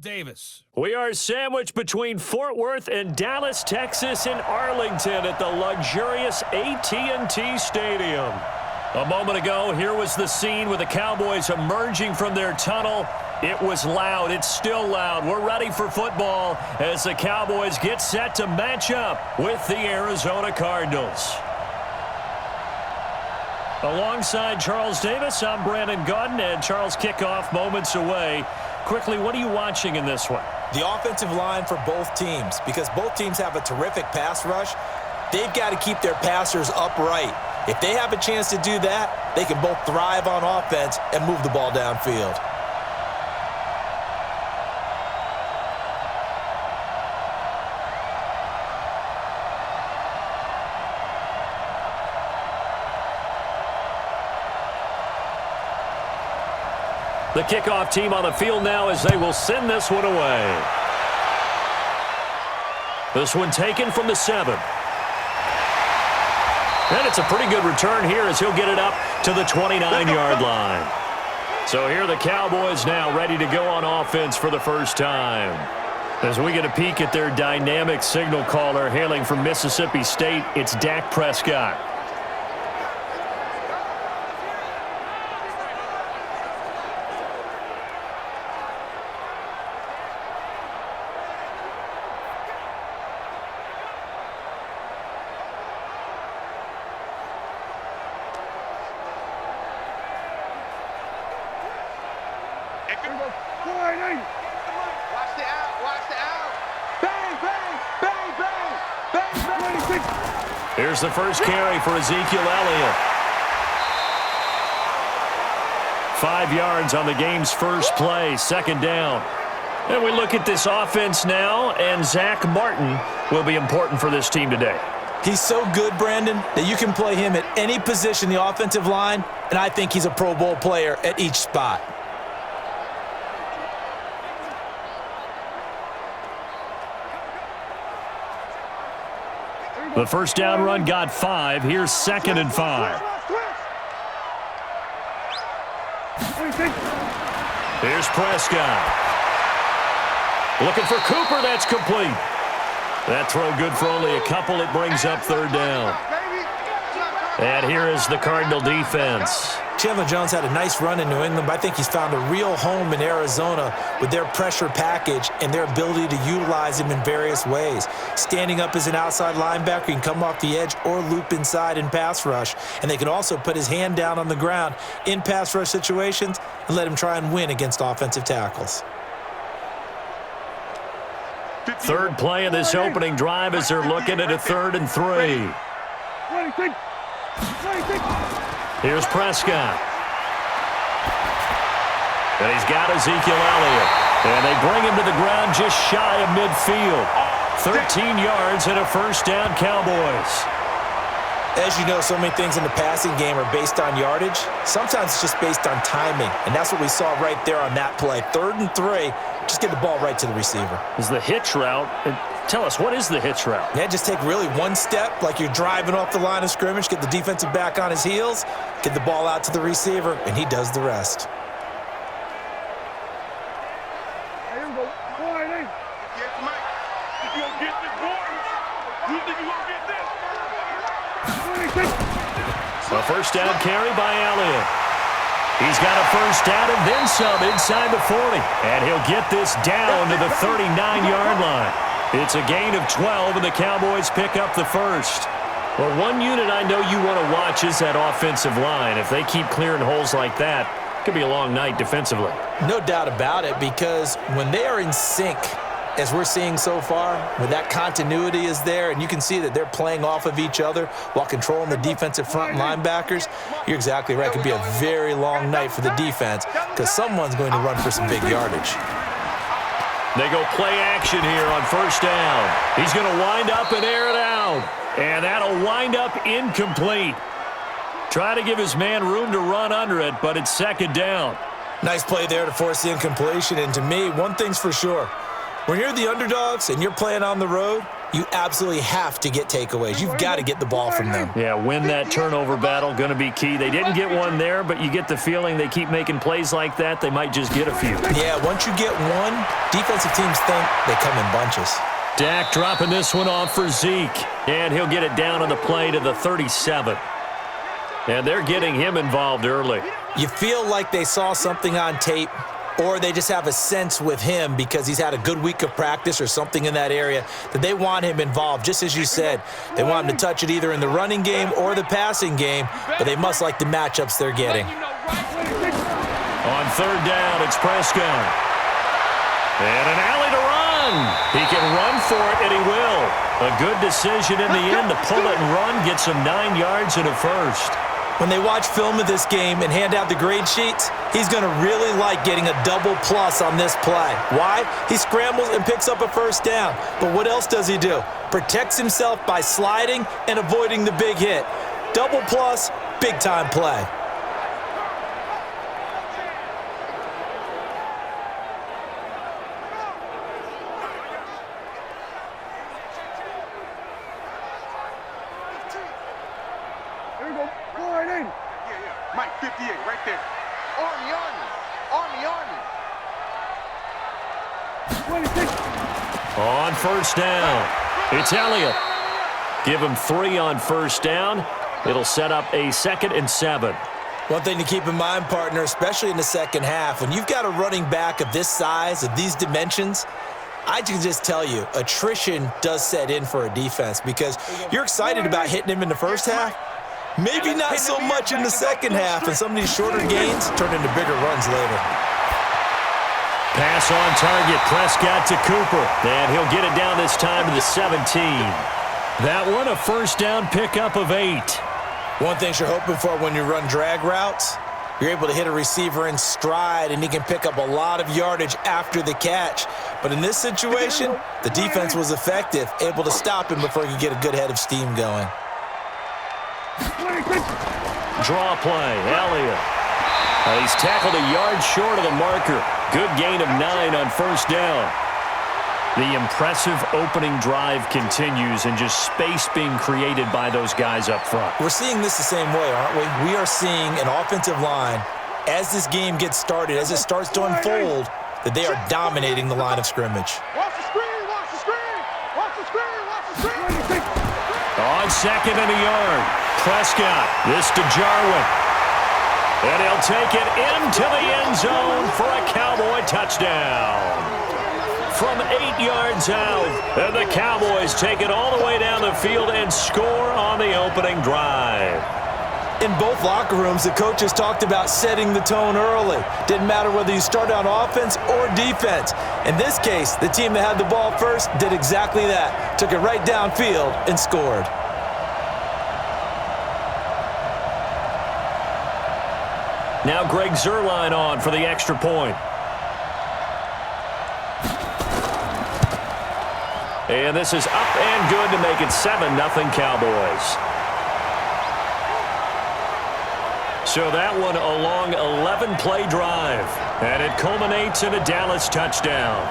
Davis. We are sandwiched between Fort Worth and Dallas, Texas, and Arlington at the luxurious AT&T Stadium. A moment ago, here was the scene with the Cowboys emerging from their tunnel. It was loud. It's still loud. We're ready for football as the Cowboys get set to match up with the Arizona Cardinals. Alongside Charles Davis, I'm Brandon Gaudin, and Charles, kickoff moments away. Quickly, what are you watching in this one? The offensive line for both teams, because both teams have a terrific pass rush. They've got to keep their passers upright. If they have a chance to do that, they can both thrive on offense and move the ball downfield. The kickoff team on the field now as they will send this one away. This one taken from the 7. And it's a pretty good return here as he'll get it up to the 29-yard line. So here are the Cowboys now ready to go on offense for the first time. As we get a peek at their dynamic signal caller hailing from Mississippi State, it's Dak Prescott. Here's the first carry for Ezekiel Elliott. 5 yards on the game's first play, second down. And we look at this offense now, and Zach Martin will be important for this team today. He's so good, Brandon, that you can play him at any position in the offensive line, and I think he's a Pro Bowl player at each spot. The first down run got 5. Here's 2nd and 5. Here's Prescott. Looking for Cooper. That's complete. That throw good for only a couple. It brings up 3rd down. And here is the Cardinal defense. Chandler Jones had a nice run in New England, but I think he's found a real home in Arizona with their pressure package and their ability to utilize him in various ways. Standing up as an outside linebacker, he can come off the edge or loop inside in pass rush. And they can also put his hand down on the ground in pass rush situations and let him try and win against offensive tackles. Third play of this opening drive as they're looking at a 3rd and 3. Here's Prescott. And he's got Ezekiel Elliott. And they bring him to the ground just shy of midfield. 13 yards and a first down, Cowboys. As you know, so many things in the passing game are based on yardage. Sometimes it's just based on timing. And that's what we saw right there on that play. 3rd and 3. Just get the ball right to the receiver. Is the hitch route. Tell us, what is the hitch route? Yeah, just take really one step like you're driving off the line of scrimmage, get the defensive back on his heels, get the ball out to the receiver, and he does the rest. A first down carry by Elliott. He's got a first down and then some inside the 40. And he'll get this down to the 39-yard line. It's a gain of 12, and the Cowboys pick up the first. Well, one unit I know you want to watch is that offensive line. If they keep clearing holes like that, it could be a long night defensively. No doubt about it, because when they are in sync, as we're seeing so far, when that continuity is there, and you can see that they're playing off of each other while controlling the defensive front linebackers, you're exactly right. It could be a very long night for the defense because someone's going to run for some big yardage. They go play action here on first down. He's going to wind up and air it out. And that'll wind up incomplete. Try to give his man room to run under it, but it's 2nd down. Nice play there to force the incompletion. And to me, one thing's for sure. When you're the underdogs and you're playing on the road, you absolutely have to get takeaways. You've got to get the ball from them. Yeah, win that turnover battle, going to be key. They didn't get one there, but you get the feeling they keep making plays like that, they might just get a few. Yeah, once you get one, defensive teams think they come in bunches. Dak dropping this one off for Zeke, and he'll get it down on the play to the 37. And they're getting him involved early. You feel like they saw something on tape, or they just have a sense with him because he's had a good week of practice or something in that area that they want him involved. Just as you said, they want him to touch it either in the running game or the passing game, but they must like the matchups they're getting. On third down, it's Prescott. And an alley to run. He can run for it, and he will. A good decision in the end to pull it and run, gets him 9 yards and a first. When they watch film of this game and hand out the grade sheets, he's going to really like getting a double plus on this play. Why? He scrambles and picks up a first down. But what else does he do? Protects himself by sliding and avoiding the big hit. Double plus, big-time play. Mike, 58, right there. Army. 26. On first down, it's Elliott. Give him 3 on first down. It'll set up a 2nd and 7. One thing to keep in mind, partner, especially in the second half, when you've got a running back of this size, of these dimensions, I can just tell you, attrition does set in for a defense because you're excited about hitting him in the first half. Maybe not so much in the second half, and some of these shorter gains turn into bigger runs later. Pass on target, Prescott to Cooper, and he'll get it down this time to the 17. That one, a first down pickup of 8. One thing you're hoping for when you run drag routes, you're able to hit a receiver in stride, and he can pick up a lot of yardage after the catch. But in this situation, the defense was effective, able to stop him before he could get a good head of steam going. Draw play, Elliott. He's tackled a yard short of the marker. Good gain of 9 on first down. The impressive opening drive continues and just space being created by those guys up front. We're seeing this the same way, aren't we? We are seeing an offensive line, as this game gets started, as it starts to unfold, that they are dominating the line of scrimmage. Watch the screen, watch the screen, watch the screen, watch the screen. On 2nd and a yard, Prescott, this to Jarwin. And he'll take it into the end zone for a Cowboy touchdown. From 8 yards out, and the Cowboys take it all the way down the field and score on the opening drive. In both locker rooms, the coaches talked about setting the tone early. Didn't matter whether you started on offense or defense. In this case, the team that had the ball first did exactly that. Took it right downfield and scored. Now Greg Zuerlein on for the extra point. And this is up and good to make it 7-0 Cowboys. So that one a long 11-play drive, and it culminates in a Dallas touchdown.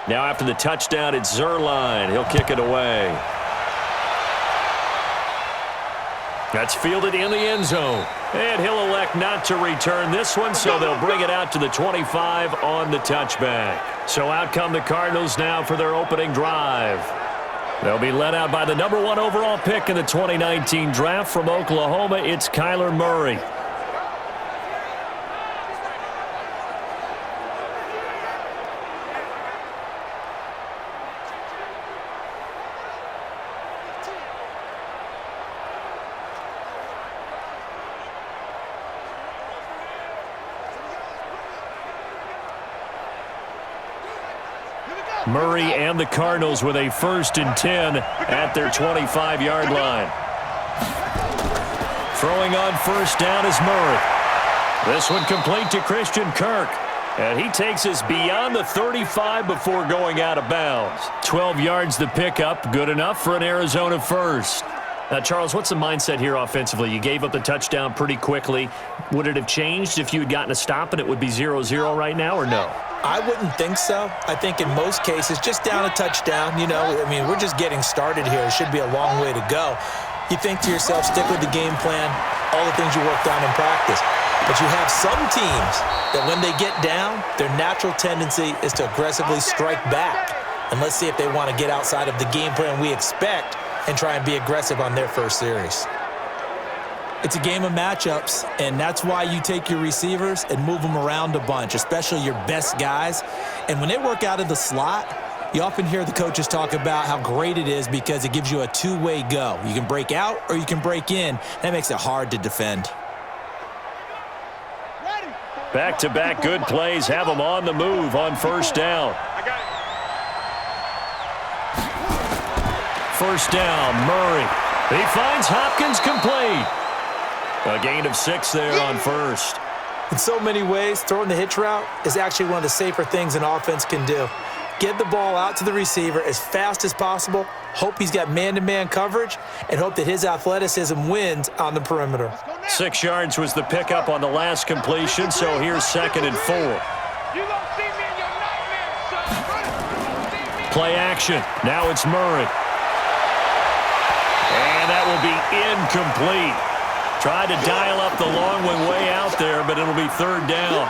Now after the touchdown, it's Zuerlein. He'll kick it away. That's fielded in the end zone. And he'll elect not to return this one, so they'll bring it out to the 25 on the touchback. So out come the Cardinals now for their opening drive. They'll be led out by the number 1 overall pick in the 2019 draft from Oklahoma. It's Kyler Murray. Murray and the Cardinals with a 1st and 10 at their 25-yard line. Throwing on 1st down is Murray. This one complete to Christian Kirk. And he takes us beyond the 35 before going out of bounds. 12 yards the pickup, good enough for an Arizona 1st. Now, Charles, what's the mindset here offensively? You gave up the touchdown pretty quickly. Would it have changed if you had gotten a stop and it would be 0-0 right now, or no? I wouldn't think so. I think in most cases, just down a touchdown, we're just getting started here. It should be a long way to go. You think to yourself, stick with the game plan, all the things you worked on in practice. But you have some teams that when they get down, their natural tendency is to aggressively strike back. And let's see if they want to get outside of the game plan we expect and try and be aggressive on their first series. It's a game of matchups, and that's why you take your receivers and move them around a bunch, especially your best guys. And when they work out of the slot, you often hear the coaches talk about how great it is because it gives you a two-way go. You can break out or you can break in. That makes it hard to defend. Back-to-back good plays have them on the move on 1st down. 1st down, Murray. He finds Hopkins complete. A gain of 6 there on 1st. In so many ways, throwing the hitch route is actually one of the safer things an offense can do. Get the ball out to the receiver as fast as possible, hope he's got man-to-man coverage, and hope that his athleticism wins on the perimeter. 6 yards was the pickup on the last completion, so here's 2nd and 4. Play action. Now it's Murray. And that will be incomplete. Tried to dial up the long one way out there, but it'll be 3rd down.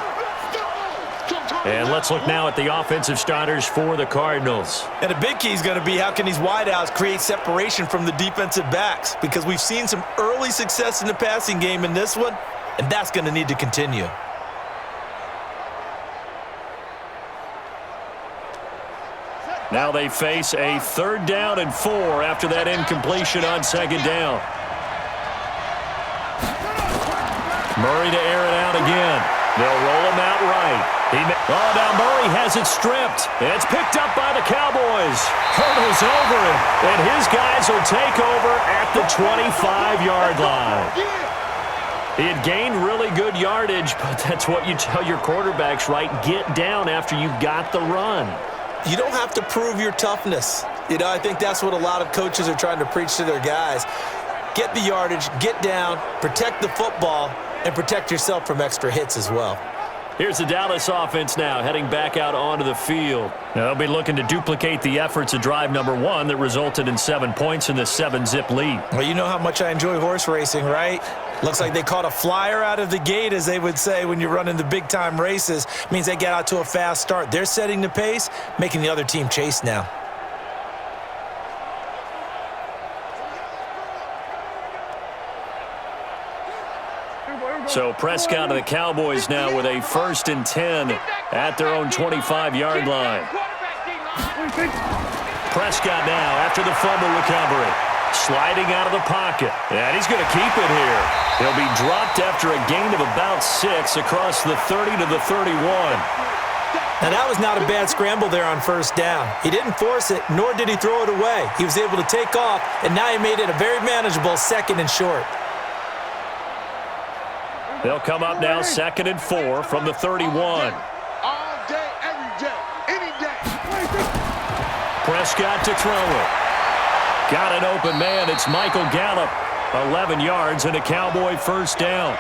And let's look now at the offensive starters for the Cardinals. And a big key is going to be how can these wideouts create separation from the defensive backs, because we've seen some early success in the passing game in this one, and that's going to need to continue. Now they face a 3rd down and 4 after that incompletion on 2nd down. Murray to air it out again. They'll roll him out right. Now Murray has it stripped. It's picked up by the Cowboys. Hurdles over him, and his guys will take over at the 25-yard line. He had gained really good yardage, but that's what you tell your quarterbacks, right? Get down after you've got the run. You don't have to prove your toughness. I think that's what a lot of coaches are trying to preach to their guys. Get the yardage, get down, protect the football, and protect yourself from extra hits as well. Here's the Dallas offense now, heading back out onto the field. Now, they'll be looking to duplicate the efforts of drive number 1 that resulted in 7 points in the 7-zip lead. Well, you know how much I enjoy horse racing, right? Looks like they caught a flyer out of the gate, as they would say when you're running the big-time races. Means they get out to a fast start. They're setting the pace, making the other team chase now. So Prescott and the Cowboys now with a 1st and 10 at their own 25-yard line. Prescott now after the fumble recovery. Sliding out of the pocket. And he's going to keep it here. He'll be dropped after a gain of about 6 across the 30 to the 31. Now, that was not a bad scramble there on 1st down. He didn't force it, nor did he throw it away. He was able to take off, and now he made it a very manageable 2nd and short. They'll come up now 2nd and 4 from the 31. All day, every day, any day. Prescott to throw it. Got an open man. It's Michael Gallup. 11 yards and a Cowboy 1st down.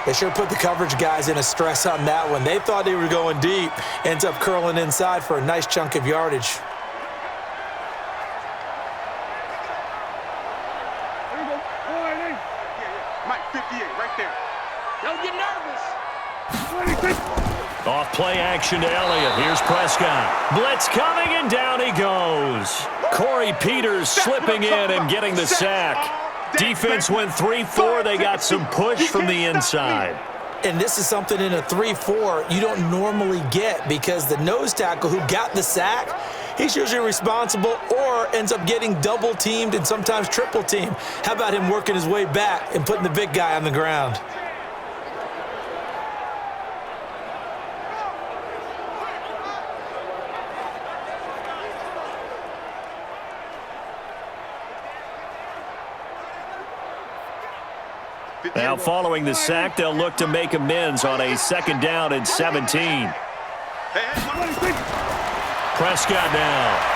They sure put the coverage guys in a stress on that one. They thought they were going deep. Ends up curling inside for a nice chunk of yardage. Mike, 58, right there. Don't get nervous. Off play action to Elliott. Here's Prescott. Blitz coming, and down he goes. Corey Peters slipping in and getting the sack. Defense went 3-4. They got some push from the inside. And this is something in a 3-4 you don't normally get, because the nose tackle who got the sack, he's usually responsible or ends up getting double teamed and sometimes triple teamed. How about him working his way back and putting the big guy on the ground? Now following the sack, they'll look to make amends on a 2nd down and 17. Prescott now.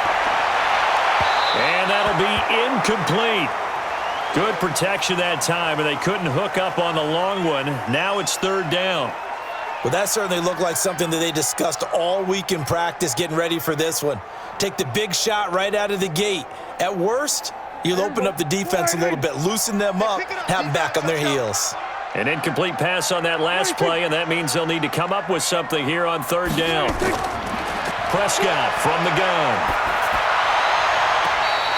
And that'll be incomplete. Good protection that time, and they couldn't hook up on the long one. Now it's 3rd down. Well, that certainly looked like something that they discussed all week in practice getting ready for this one. Take the big shot right out of the gate. At worst, you'll open up the defense a little bit, loosen them up, have them back on their heels. An incomplete pass on that last play, and that means they'll need to come up with something here on 3rd down. Prescott from the gun.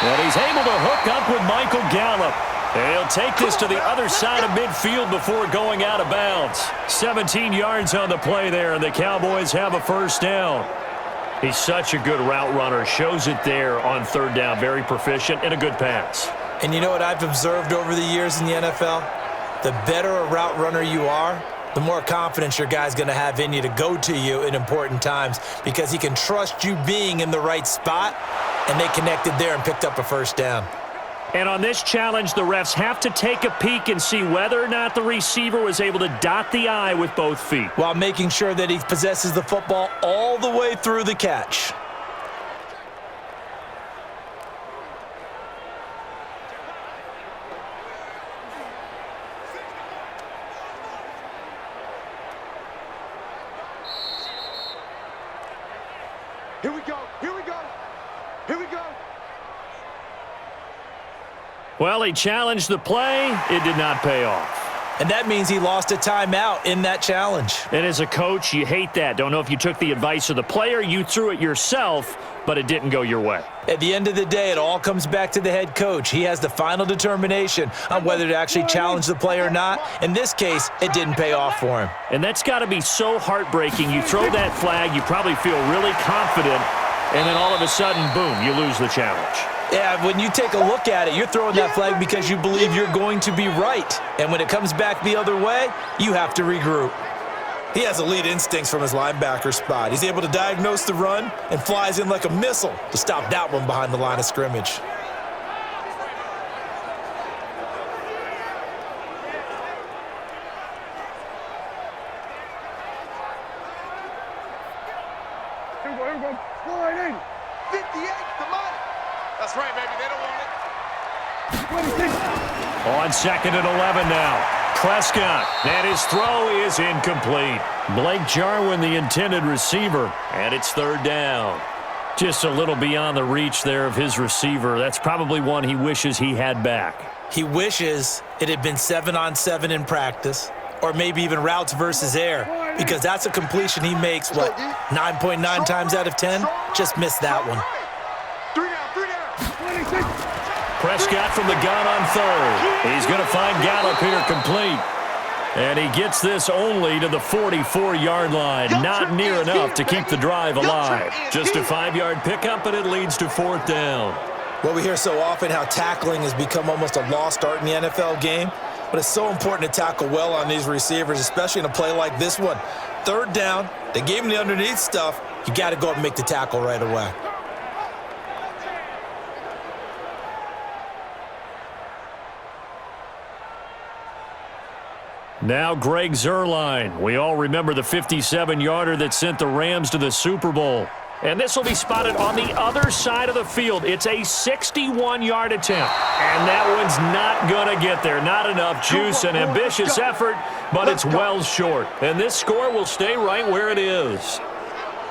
And he's able to hook up with Michael Gallup. And he'll take this to the other side of midfield before going out of bounds. 17 yards on the play there, and the Cowboys have a 1st down. He's such a good route runner. Shows it there on 3rd down. Very proficient and a good pass. And you know what I've observed over the years in the NFL? The better a route runner you are, the more confidence your guy's going to have in you to go to you in important times because he can trust you being in the right spot, and they connected there and picked up a 1st down. And on this challenge, the refs have to take a peek and see whether or not the receiver was able to dot the I with both feet, while making sure that he possesses the football all the way through the catch. Here we go. Here we go. Here we go. Well, he challenged the play. It did not pay off. And that means he lost a timeout in that challenge. And as a coach, you hate that. Don't know if you took the advice of the player, you threw it yourself, but it didn't go your way. At the end of the day, it all comes back to the head coach. He has the final determination on whether to actually challenge the play or not. In this case, it didn't pay off for him. And that's got to be so heartbreaking. You throw that flag, you probably feel really confident, and then all of a sudden, boom, you lose the challenge. Yeah, when you take a look at it, you're throwing that flag because you believe you're going to be right. And when it comes back the other way, you have to regroup. He has elite instincts from his linebacker spot. He's able to diagnose the run and flies in like a missile to stop that one behind the line of scrimmage. Here we go. Line 80. 58, come on. That's right, baby. They don't want it. 26. On 2nd and 11 now. Prescott, and his throw is incomplete. Blake Jarwin, the intended receiver, and it's 3rd down. Just a little beyond the reach there of his receiver. That's probably one he wishes he had back. He wishes it had been 7-on-7 in practice, or maybe even routes versus air, because that's a completion he makes, 9.9 times out of 10? Just missed that one. 3 down. 26. Prescott from the gun on 3rd. He's going to find Gallup here complete. And he gets this only to the 44-yard line. Not near enough to keep the drive alive. Just a 5-yard pickup, and it leads to 4th down. Well, we hear so often how tackling has become almost a lost art in the NFL game. But it's so important to tackle well on these receivers, especially in a play like this one. 3rd down, they gave him the underneath stuff. You got to go up and make the tackle right away. Now Greg Zuerlein. We all remember the 57-yarder that sent the Rams to the Super Bowl. And this will be spotted on the other side of the field. It's a 61-yard attempt. And that one's not going to get there. Not enough juice, an ambitious effort, but it's well short. And this score will stay right where it is.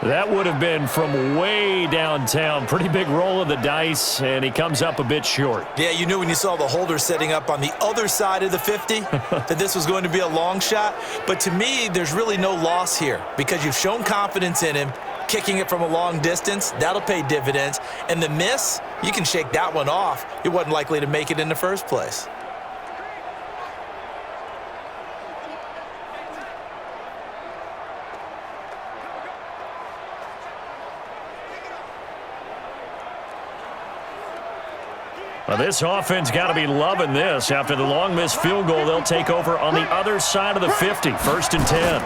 That would have been from way downtown. Pretty big roll of the dice, and he comes up a bit short. Yeah, you knew when you saw the holder setting up on the other side of the 50 that this was going to be a long shot. But to me, there's really no loss here because you've shown confidence in him. Kicking it from a long distance, that'll pay dividends. And the miss, you can shake that one off. It wasn't likely to make it in the first place. Well, this offense got to be loving this. After the long missed field goal, they'll take over on the other side of the 50, 1st and 10.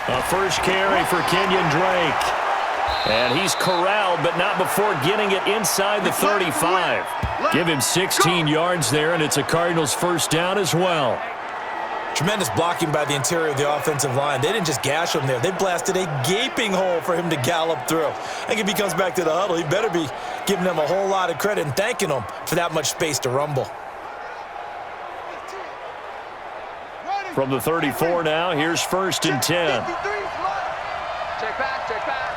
A first carry for Kenyon Drake. And he's corralled, but not before getting it inside the 35. Give him 16 yards there, and it's a Cardinals 1st down as well. Tremendous blocking by the interior of the offensive line. They didn't just gash him there. They blasted a gaping hole for him to gallop through. I think if he comes back to the huddle, he better be giving them a whole lot of credit and thanking them for that much space to rumble. From the 34 now, here's 1st and 10. Check back, check back.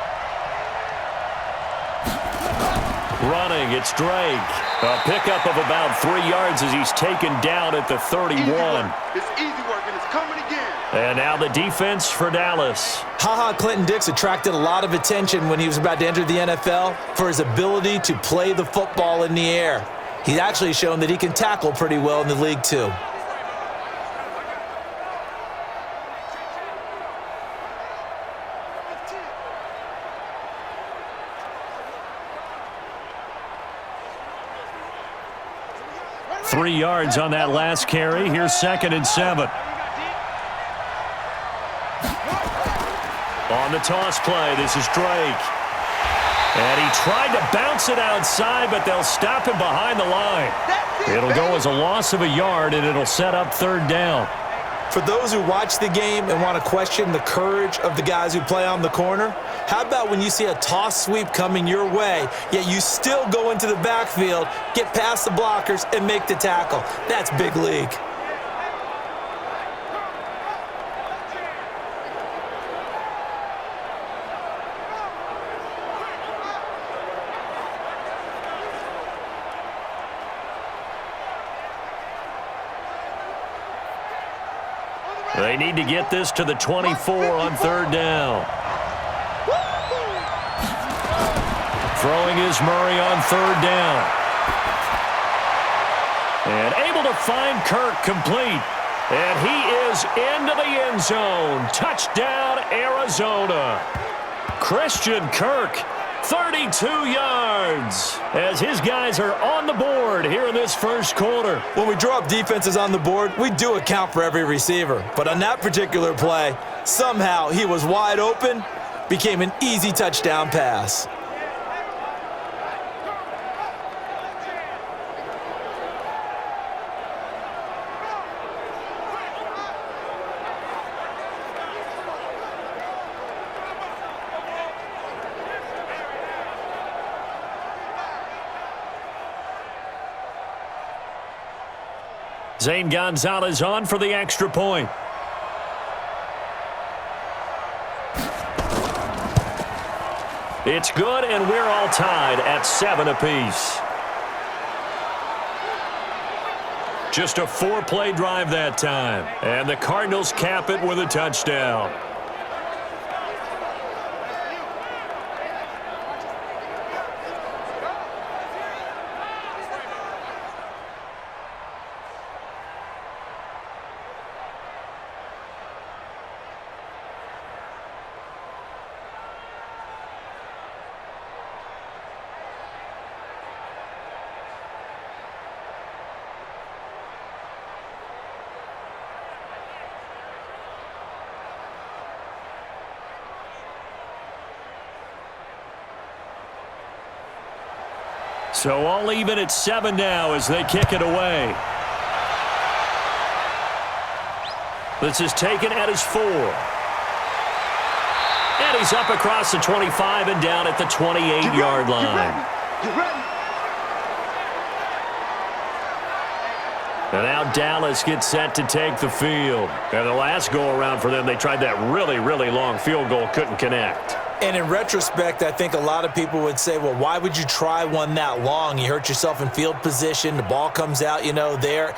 Running, it's Drake. A pickup of about 3 yards as he's taken down at the 31. It's easy work, and it's coming again. And now the defense for Dallas. Ha-Ha Clinton-Dix attracted a lot of attention when he was about to enter the NFL for his ability to play the football in the air. He's actually shown that he can tackle pretty well in the league, too. Three yards on that last carry. Here's 2nd and 7. On the toss play, this is Drake. And he tried to bounce it outside, but they'll stop him behind the line. It'll go as a loss of a yard, and it'll set up 3rd down. For those who watch the game and want to question the courage of the guys who play on the corner, how about when you see a toss sweep coming your way, yet you still go into the backfield, get past the blockers, and make the tackle? That's big league. They need to get this to the 24 on 3rd down. Throwing is Murray on 3rd down. And able to find Kirk complete. And he is into the end zone. Touchdown, Arizona. Christian Kirk, 32 yards, as his guys are on the board here in this 1st quarter. When we draw up defenses on the board, we do account for every receiver. But on that particular play, somehow he was wide open, became an easy touchdown pass. Zane Gonzalez on for the extra point. It's good, and we're all tied at 7 apiece. Just a 4-play drive that time, and the Cardinals cap it with a touchdown. So all even at 7 now as they kick it away. This is taken at his 4. And he's up across the 25 and down at the 28-yard line. Get ready. And now Dallas gets set to take the field. And the last go-around for them, they tried that really, really long field goal, couldn't connect. And in retrospect, I think a lot of people would say, well, why would you try one that long? You hurt yourself in field position. The ball comes out, there.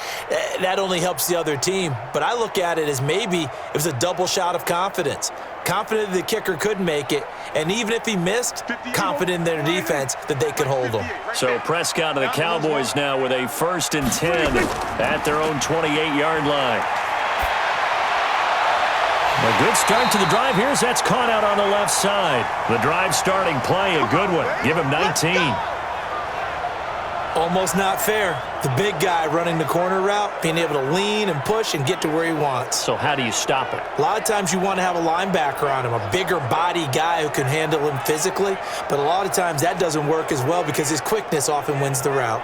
That only helps the other team. But I look at it as maybe it was a double shot of confidence. Confident the kicker could make it. And even if he missed, confident in their defense that they could hold him. So Prescott and the Cowboys now with a 1st and 10 at their own 28-yard line. A good start to the drive. Here's that's caught out on the left side. The drive starting play, a good one. Give him 19. Almost not fair. The big guy running the corner route, being able to lean and push and get to where he wants. So how do you stop it? A lot of times you want to have a linebacker on him, a bigger body guy who can handle him physically. But a lot of times that doesn't work as well because his quickness often wins the route.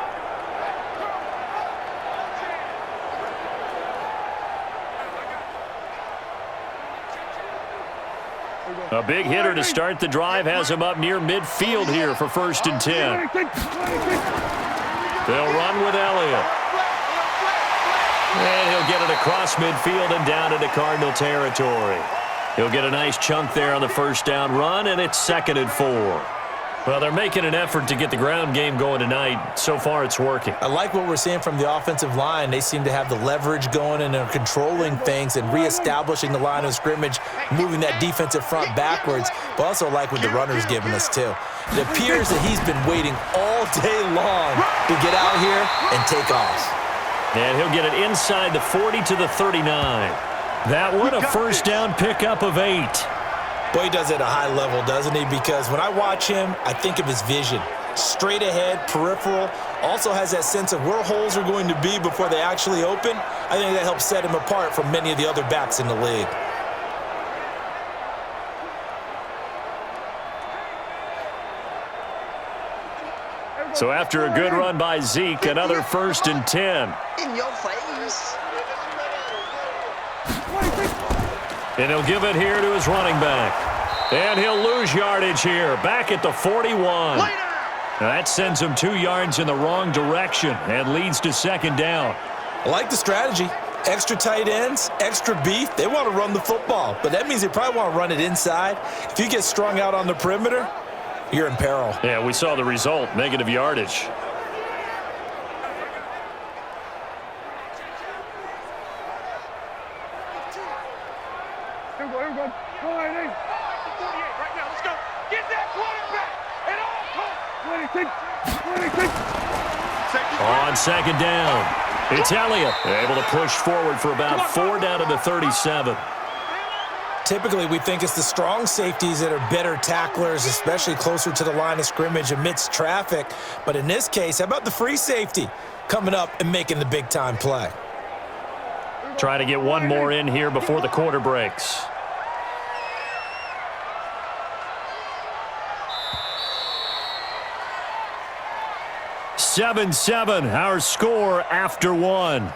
A big hitter to start the drive has him up near midfield here for 1st and 10. They'll run with Elliott. And he'll get it across midfield and down into Cardinal territory. He'll get a nice chunk there on the 1st down run, and it's 2nd and 4. Well, they're making an effort to get the ground game going tonight. So far, it's working. I like what we're seeing from the offensive line. They seem to have the leverage going, and they're controlling things and reestablishing the line of scrimmage, moving that defensive front backwards, but also like what the runner's giving us, too. It appears that he's been waiting all day long to get out here and take off. And he'll get it inside the 40 to the 39. That one, a 1st down pickup of 8. Boy, he does it at a high level, doesn't he? Because when I watch him, I think of his vision. Straight ahead, peripheral, also has that sense of where holes are going to be before they actually open. I think that helps set him apart from many of the other backs in the league. So after a good run by Zeke, another 1st and 10. In your face. And he'll give it here to his running back. And he'll lose yardage here, back at the 41. That sends him 2 yards in the wrong direction and leads to 2nd down. I like the strategy. Extra tight ends, extra beef. They want to run the football, but that means they probably want to run it inside. If you get strung out on the perimeter, you're in peril. Yeah, we saw the result, negative yardage. On 2nd down, it's Elliott. Able to push forward for about 4 down to the 37. Typically, we think it's the strong safeties that are better tacklers, especially closer to the line of scrimmage amidst traffic. But in this case, how about the free safety coming up and making the big-time play? Try to get one more in here before the quarter breaks. "7-7", our score after 1.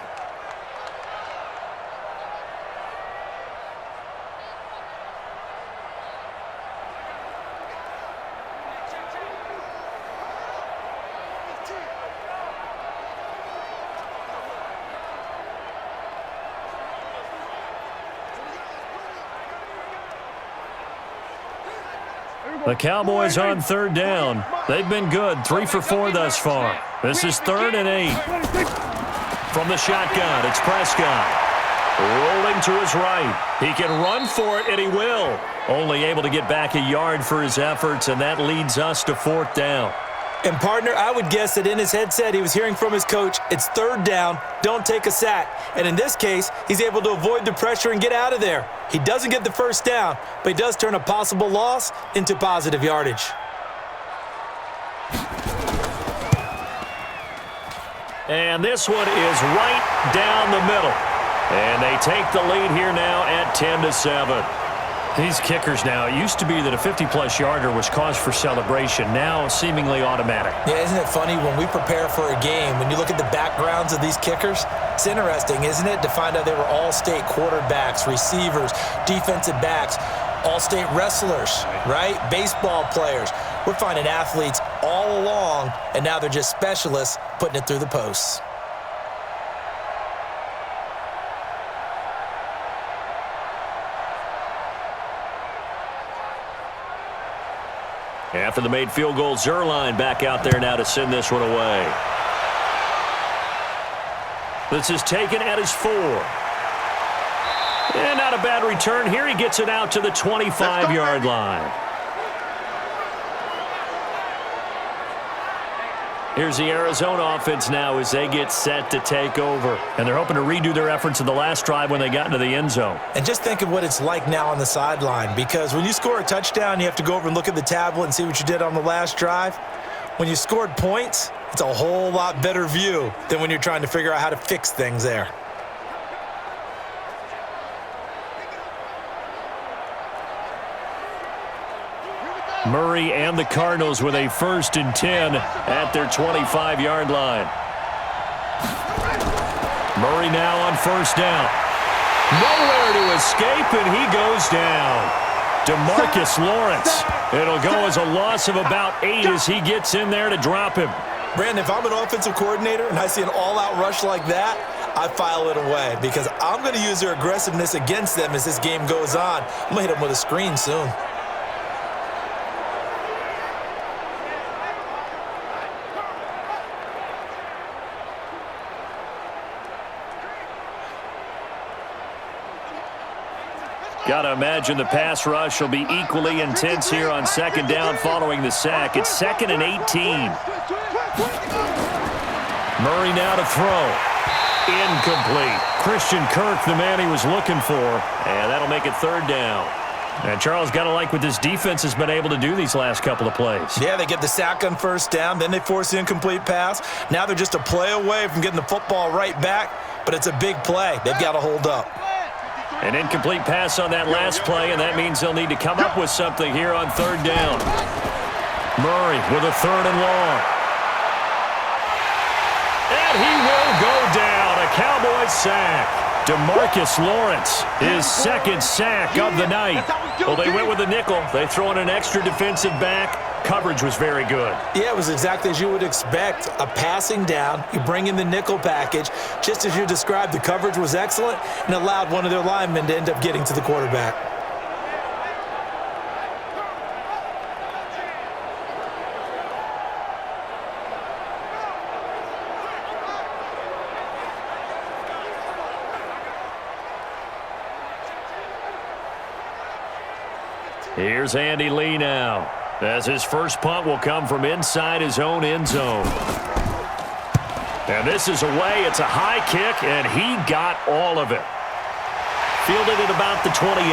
The Cowboys on 3rd down. They've been good, 3 for 4 thus far. This is 3rd and 8. From the shotgun, it's Prescott. Rolling to his right. He can run for it, and he will. Only able to get back a yard for his efforts, and that leads us to 4th down. And, partner, I would guess that in his headset he was hearing from his coach, it's 3rd down, don't take a sack. And in this case, he's able to avoid the pressure and get out of there. He doesn't get the 1st down, but he does turn a possible loss into positive yardage. And this one is right down the middle. And they take the lead here now at 10-7. These kickers now, it used to be that a 50-plus yarder was cause for celebration. Now, seemingly automatic. Yeah, isn't it funny when we prepare for a game, when you look at the backgrounds of these kickers, it's interesting, isn't it, to find out they were all-state quarterbacks, receivers, defensive backs, all-state wrestlers, right? Baseball players. We're finding athletes all along, and now they're just specialists putting it through the posts. After the made field goal, Zuerlein back out there now to send this one away. This is taken at his 4. And not a bad return here. He gets it out to the 25-yard line. Here's the Arizona offense now as they get set to take over. And they're hoping to redo their efforts in the last drive when they got into the end zone. And just think of what it's like now on the sideline, because when you score a touchdown, you have to go over and look at the tablet and see what you did on the last drive. When you scored points, it's a whole lot better view than when you're trying to figure out how to fix things there. Murray and the Cardinals with a 1st and 10 at their 25-yard line. Murray now on 1st down. Nowhere to escape, and he goes down. DeMarcus Lawrence. It'll go as a loss of about 8 as he gets in there to drop him. Brandon, if I'm an offensive coordinator and I see an all-out rush like that, I file it away because I'm going to use their aggressiveness against them as this game goes on. I'm going to hit them with a screen soon. Got to imagine the pass rush will be equally intense here on second down following the sack. It's 2nd and 18. Murray now to throw. Incomplete. Christian Kirk, the man he was looking for, and that'll make it 3rd down. And Charles, got to like what this defense has been able to do these last couple of plays. Yeah, they get the sack on 1st down, then they force the incomplete pass. Now they're just a play away from getting the football right back, but it's a big play. They've got to hold up. An incomplete pass on that last play, and that means they'll need to come up with something here on 3rd down. Murray with a 3rd and long. And he will go down. A Cowboys sack. DeMarcus Lawrence, his 2nd sack of the night. Well, they went with a nickel. They throw in an extra defensive back. Coverage was very good. Yeah, it was exactly as you would expect. A passing down, you bring in the nickel package. Just as you described, the coverage was excellent and allowed one of their linemen to end up getting to the quarterback. Here's Andy Lee now, as his first punt will come from inside his own end zone. And this is away. It's a high kick, and he got all of it. Fielded at about the 28.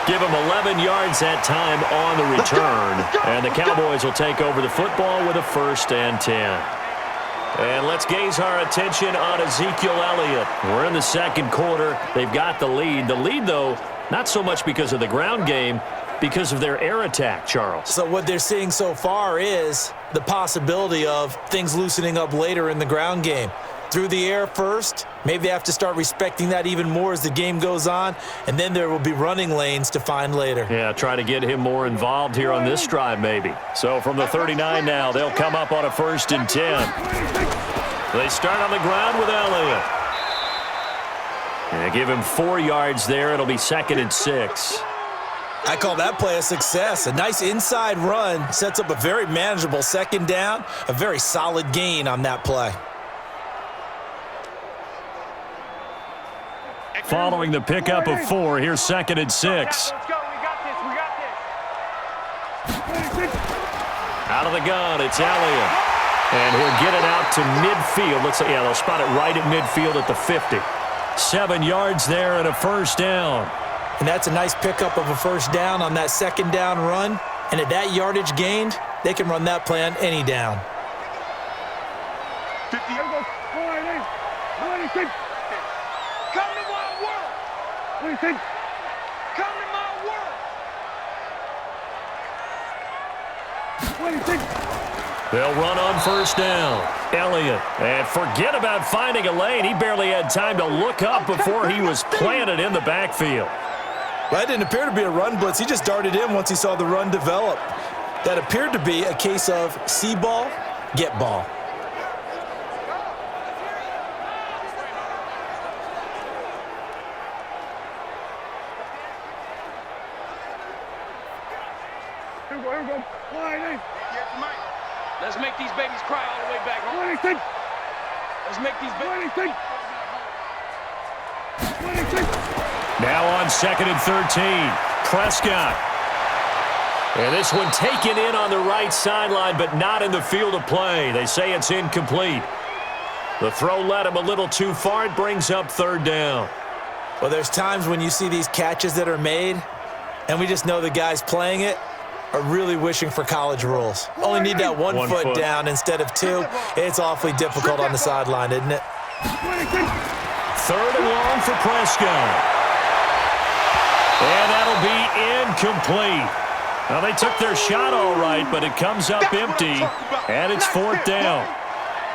Give him 11 yards that time on the return. And the Cowboys will take over the football with a 1st and 10. And let's gaze our attention on Ezekiel Elliott. We're in the 2nd quarter. They've got the lead. The lead, though, not so much because of the ground game, because of their air attack, Charles. So what they're seeing so far is the possibility of things loosening up later in the ground game. Through the air first, maybe they have to start respecting that even more as the game goes on, and then there will be running lanes to find later. Yeah, try to get him more involved here on this drive maybe. So from the 39 now, they'll come up on a 1st and 10. They start on the ground with Elliott. And give him 4 yards there. It'll be 2nd and 6. I call that play a success. A nice inside run sets up a very manageable 2nd down, a very solid gain on that play. Following the pickup of 4, here's 2nd and 6. Let's go. We got this. We got this. Out of the gun, it's Elliott. And he'll get it out to midfield. Looks like, yeah, they'll spot it right at midfield at the 50. 7 yards there and a 1st down. And that's a nice pickup of a 1st down on that 2nd down run. And at that yardage gained, they can run that play on any down. 50. Come to my world. Come to my world. They'll run on 1st down. Elliott. And forget about finding a lane. He barely had time to look up before he was planted in the backfield. Well, that didn't appear to be a run blitz. He just darted in once he saw the run develop. That appeared to be a case of see ball, get ball. Let's make these babies cry all the way back. Let's make these babies. Now on 2nd and 13. Prescott. And this one taken in on the right sideline, but not in the field of play. They say it's incomplete. The throw led him a little too far. It brings up 3rd down. Well, there's times when you see these catches that are made, and we just know the guys playing it are really wishing for college rules. Only need that one foot down instead of 2. It's awfully difficult on the sideline, isn't it? 3rd and long for Prescott. And that'll be incomplete. Well, they took their shot all right, but it comes up empty, and it's 4th down.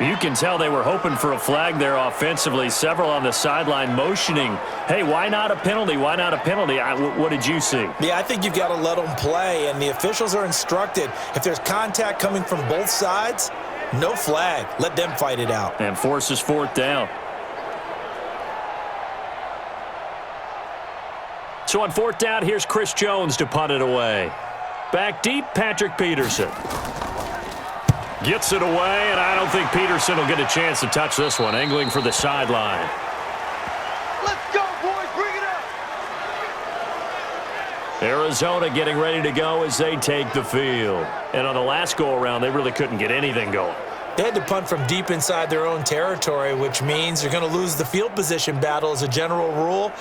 You can tell they were hoping for a flag there offensively. Several on the sideline motioning, hey, why not a penalty? Why not a penalty? What did you see? Yeah, I think you've got to let them play, and the officials are instructed. If there's contact coming from both sides, no flag. Let them fight it out. And forces fourth down. So on fourth down, here's Chris Jones to punt it away. Back deep, Patrick Peterson. Gets it away, and I don't think Peterson will get a chance to touch this one. Angling for the sideline. Let's go, boys. Bring it up. Arizona getting ready to go as they take the field. And on the last go-around, they really couldn't get anything going. They had to punt from deep inside their own territory, which means you're going to lose the field position battle as a general rule.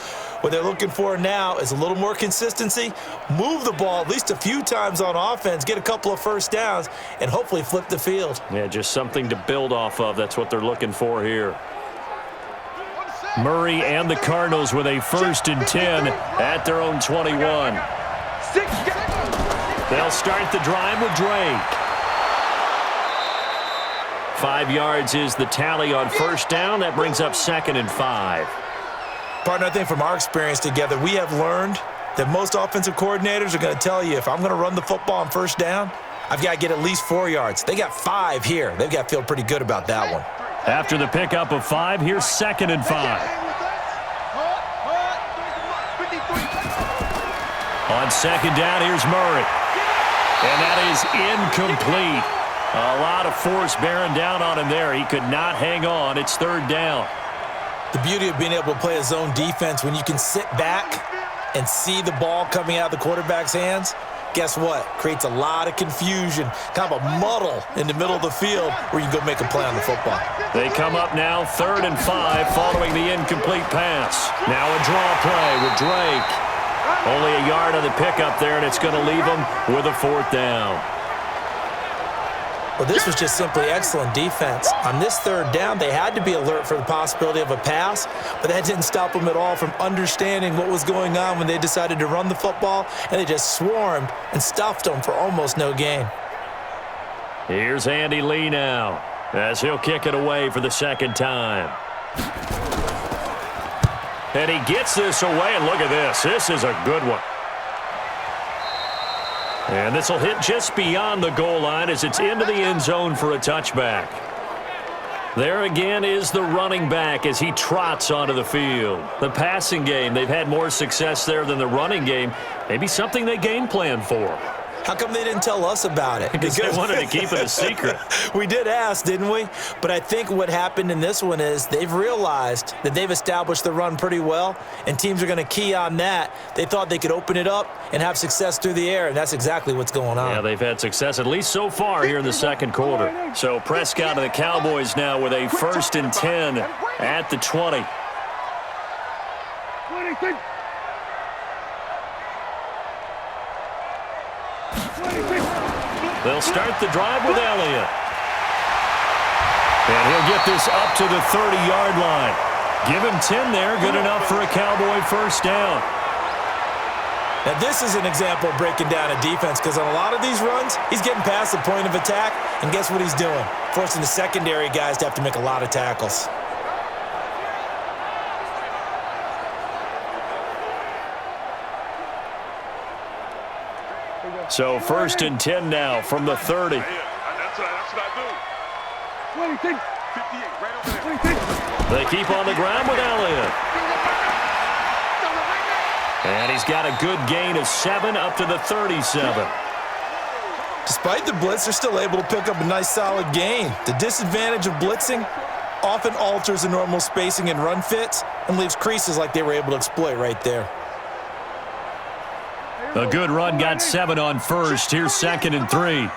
What they're looking for now is a little more consistency, move the ball at least a few times on offense, get a couple of first downs, and hopefully flip the field. Yeah, just something to build off of. That's what they're looking for here. Murray and the Cardinals with a 1st and 10 at their own 21. They'll start the drive with Drake. 5 yards is the tally on first down. That brings up 2nd and 5. Partner, I think from our experience together, we have learned that most offensive coordinators are going to tell you, if I'm going to run the football on first down, I've got to get at least 4 yards. They got 5 here. They've got to feel pretty good about that one. After the pickup of 5, here's 2nd and 5. On 2nd down, here's Murray. And that is incomplete. A lot of force bearing down on him there. He could not hang on. It's 3rd down. The beauty of being able to play a zone defense when you can sit back and see the ball coming out of the quarterback's hands, guess what? Creates a lot of confusion, kind of a muddle in the middle of the field where you can go make a play on the football. They come up now 3rd and 5 following the incomplete pass. Now a draw play with Drake. Only a yard on the pickup there, and it's going to leave him with a 4th down. Well, this was just simply excellent defense. On this 3rd down, they had to be alert for the possibility of a pass, but that didn't stop them at all from understanding what was going on when they decided to run the football, and they just swarmed and stuffed them for almost no gain. Here's Andy Lee now as he'll kick it away for the 2nd time. And he gets this away, and look at this. This is a good one. And this will hit just beyond the goal line as it's into the end zone for a touchback. There again is the running back as he trots onto the field. The passing game, they've had more success there than the running game. Maybe something they game plan for. How come they didn't tell us about it? Because they wanted to keep it a secret. We did ask, didn't we? But I think what happened in this one is they've realized that they've established the run pretty well, and teams are going to key on that. They thought they could open it up and have success through the air, and that's exactly what's going on. Yeah, they've had success, at least so far, here in the 2nd quarter. So Prescott and the Cowboys now with a 1st and 10 at the 20. They'll start the drive with Elliott. And he'll get this up to the 30-yard line. Give him 10 there, good enough for a Cowboy 1st down. Now, this is an example of breaking down a defense, because on a lot of these runs, he's getting past the point of attack, and guess what he's doing? Forcing the secondary guys to have to make a lot of tackles. So 1st and 10 now from the 30. That's what I do. 58, right over there. They keep on the ground with Elliott. And he's got a good gain of 7 up to the 37. Despite the blitz, they're still able to pick up a nice solid gain. The disadvantage of blitzing often alters the normal spacing and run fits and leaves creases like they were able to exploit right there. A good run got 7 on first. Here's 2nd and 3.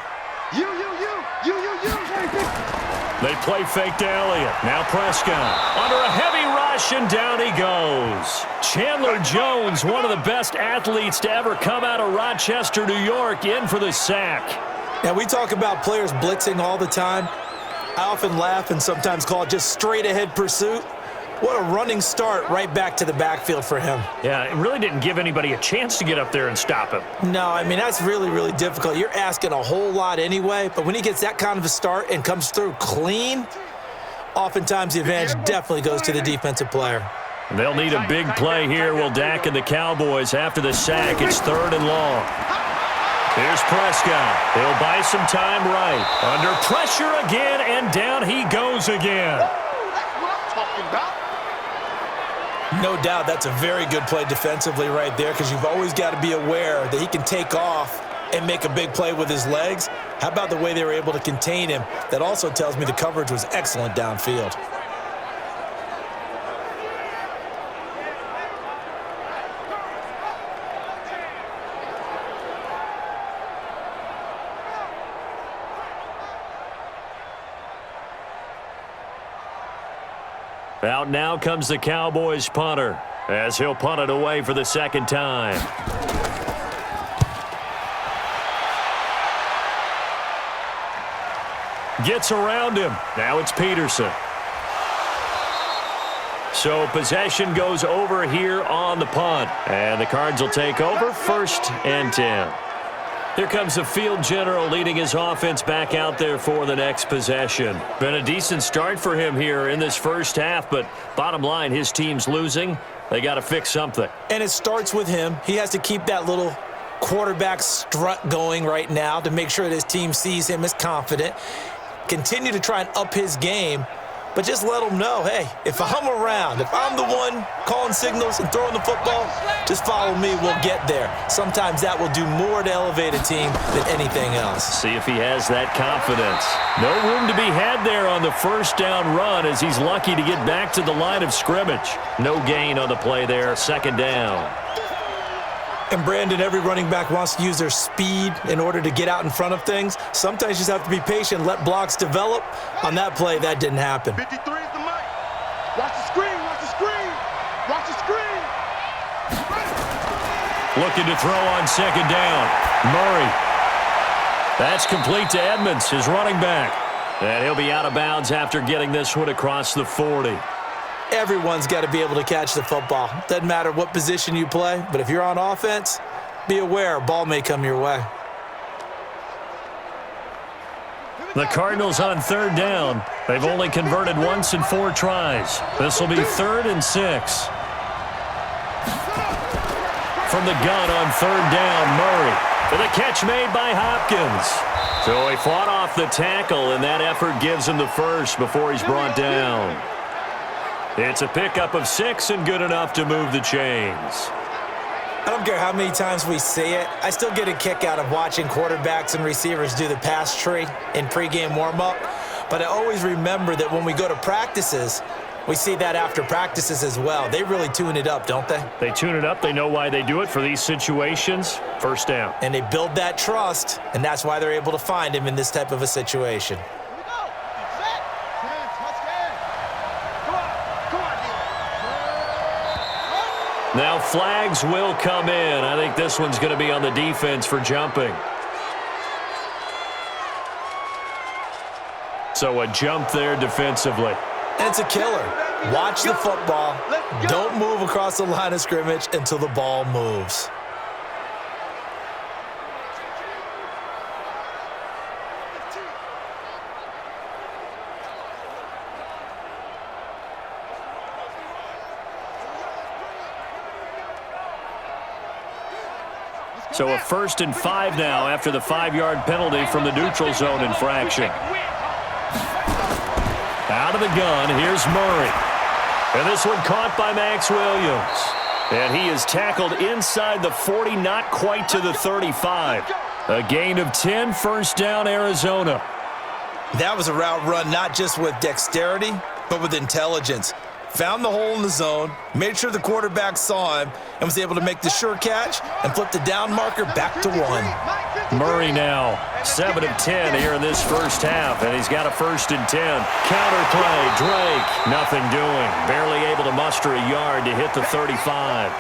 They play fake to Elliott. Now Prescott under a heavy rush, and down he goes. Chandler Jones, one of the best athletes to ever come out of Rochester, New York, in for the sack. Now, we talk about players blitzing all the time. I often laugh and sometimes call it just straight-ahead pursuit. What a running start right back to the backfield for him. Yeah, it really didn't give anybody a chance to get up there and stop him. No, I mean, that's really, really difficult. You're asking a whole lot anyway, but when he gets that kind of a start and comes through clean, Oftentimes, the advantage definitely goes to the defensive player. They'll need a big play here. Will Dak and the Cowboys after the sack. It's 3rd and long. Here's Prescott. He'll buy some time right. Under pressure again, and down he goes again. That's what I'm talking about. No doubt that's a very good play defensively right there, because you've always got to be aware that he can take off and make a big play with his legs. How about the way they were able to contain him? That also tells me the coverage was excellent downfield. Out now comes the Cowboys punter, as he'll punt it away for the 2nd time. Gets around him. Now it's Peterson. So possession goes over here on the punt. And the Cards will take over 1st and 10. Here comes the field general leading his offense back out there for the next possession. Been a decent start for him here in this first half, but bottom line, his team's losing. They got to fix something. And it starts with him. He has to keep that little quarterback strut going right now to make sure that his team sees him as confident. Continue to try and up his game, but just let him know, hey, if I'm around, if I'm the one calling signals and throwing the football, just follow me, we'll get there. Sometimes that will do more to elevate a team than anything else. See if he has that confidence. No room to be had there on the 1st down run, as he's lucky to get back to the line of scrimmage. No gain on the play there, 2nd down. And Brandon, every running back wants to use their speed in order to get out in front of things. Sometimes you just have to be patient, let blocks develop. On that play, that didn't happen. 53 is the mic. Watch the screen, watch the screen. Watch the screen. Looking to throw on 2nd down. Murray. That's complete to Edmonds, his running back. And he'll be out of bounds after getting this one across the 40. Everyone's got to be able to catch the football. Doesn't matter what position you play, but if you're on offense, be aware a ball may come your way. The Cardinals on 3rd down. They've only converted once in 4 tries. This will be 3rd and 6. From the gun on 3rd down, Murray. For the catch made by Hopkins. So he fought off the tackle, and that effort gives him the first before he's brought down. It's a pickup of 6 and good enough to move the chains. I don't care how many times we see it. I still get a kick out of watching quarterbacks and receivers do the pass tree in pregame warm-up. But I always remember that when we go to practices, we see that after practices as well. They really tune it up, don't they? They tune it up. They know why they do it for these situations. 1st down. And they build that trust, and that's why they're able to find him in this type of a situation. Now flags will come in. I think this one's going to be on the defense for jumping. So a jump there defensively. And it's a killer. Watch the football. Don't move across the line of scrimmage until the ball moves. So a 1st and 5 now after the 5-yard penalty from the neutral zone infraction. Out of the gun, here's Murray. And this one caught by Max Williams. And he is tackled inside the 40, not quite to the 35. A gain of 10, 1st down, Arizona. That was a route run not just with dexterity, but with intelligence. Found the hole in the zone, made sure the quarterback saw him, and was able to make the sure catch and flip the down marker back to 1. Murray now, 7 of 10 here in this first half, and he's got a 1st and 10. Counter play, Drake, nothing doing. Barely able to muster a yard to hit the 35.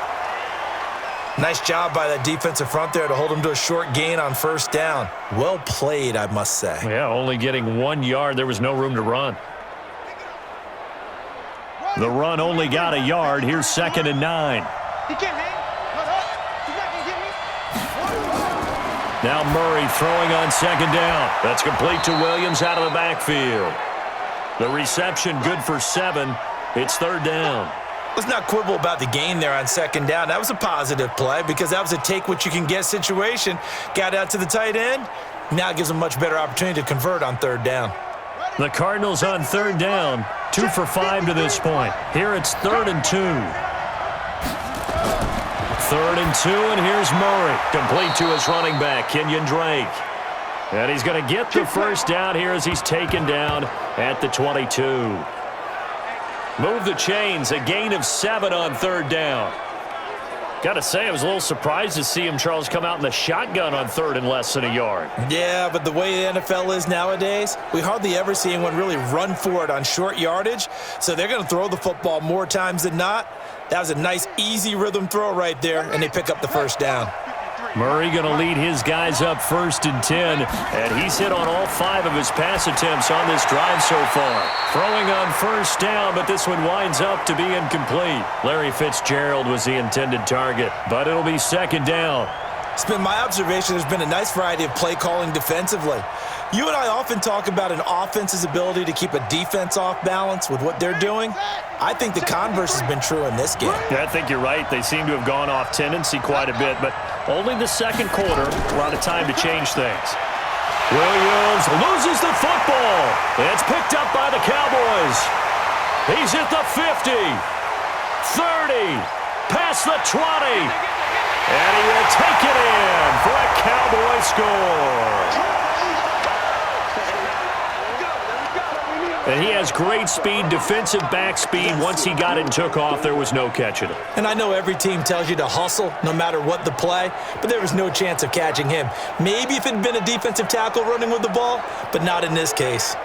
Nice job by that defensive front there to hold him to a short gain on 1st down. Well played, I must say. Yeah, only getting 1 yard. There was no room to run. The run only got a yard. Here's 2nd and 9. He can't hang. He's not going to get me. Now Murray throwing on 2nd down. That's complete to Williams out of the backfield. The reception good for 7. It's 3rd down. Let's not quibble about the gain there on 2nd down. That was a positive play because that was a take-what-you-can-get situation. Got out to the tight end. Now it gives them a much better opportunity to convert on 3rd down. The Cardinals on 3rd down, 2 for 5 to this point. Here it's 3rd and 2. 3rd and 2, and here's Murray. Complete to his running back, Kenyon Drake. And he's going to get the first down here as he's taken down at the 22. Move the chains, a gain of 7 on 3rd down. Got to say, I was a little surprised to see him, Charles, come out in the shotgun on 3rd and less than a yard. Yeah, but the way the NFL is nowadays, we hardly ever see anyone really run for it on short yardage. So they're going to throw the football more times than not. That was a nice, easy rhythm throw right there, and they pick up the first down. Murray going to lead his guys up 1st and 10, and he's hit on all 5 of his pass attempts on this drive so far. Throwing on 1st down, but this one winds up to be incomplete. Larry Fitzgerald was the intended target, but it'll be 2nd down. It's been my observation there's been a nice variety of play calling defensively. You and I often talk about an offense's ability to keep a defense off balance with what they're doing. I think the converse has been true in this game. Yeah, I think you're right. They seem to have gone off tendency quite a bit, but only the 2nd quarter, a lot of time to change things. Williams loses the football. It's picked up by the Cowboys. He's at the 50, 30, past the 20, and he will take it in for a Cowboy score. And he has great speed, defensive back speed. Once he got it and took off, there was no catching it. And I know every team tells you to hustle no matter what the play, but there was no chance of catching him. Maybe if it had been a defensive tackle running with the ball, but not in this case.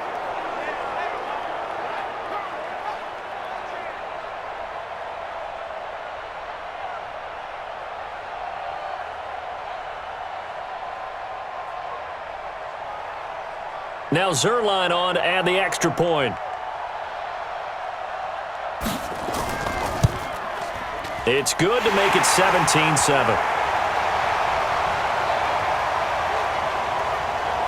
Now Zuerlein on to add the extra point. It's good to make it 17-7.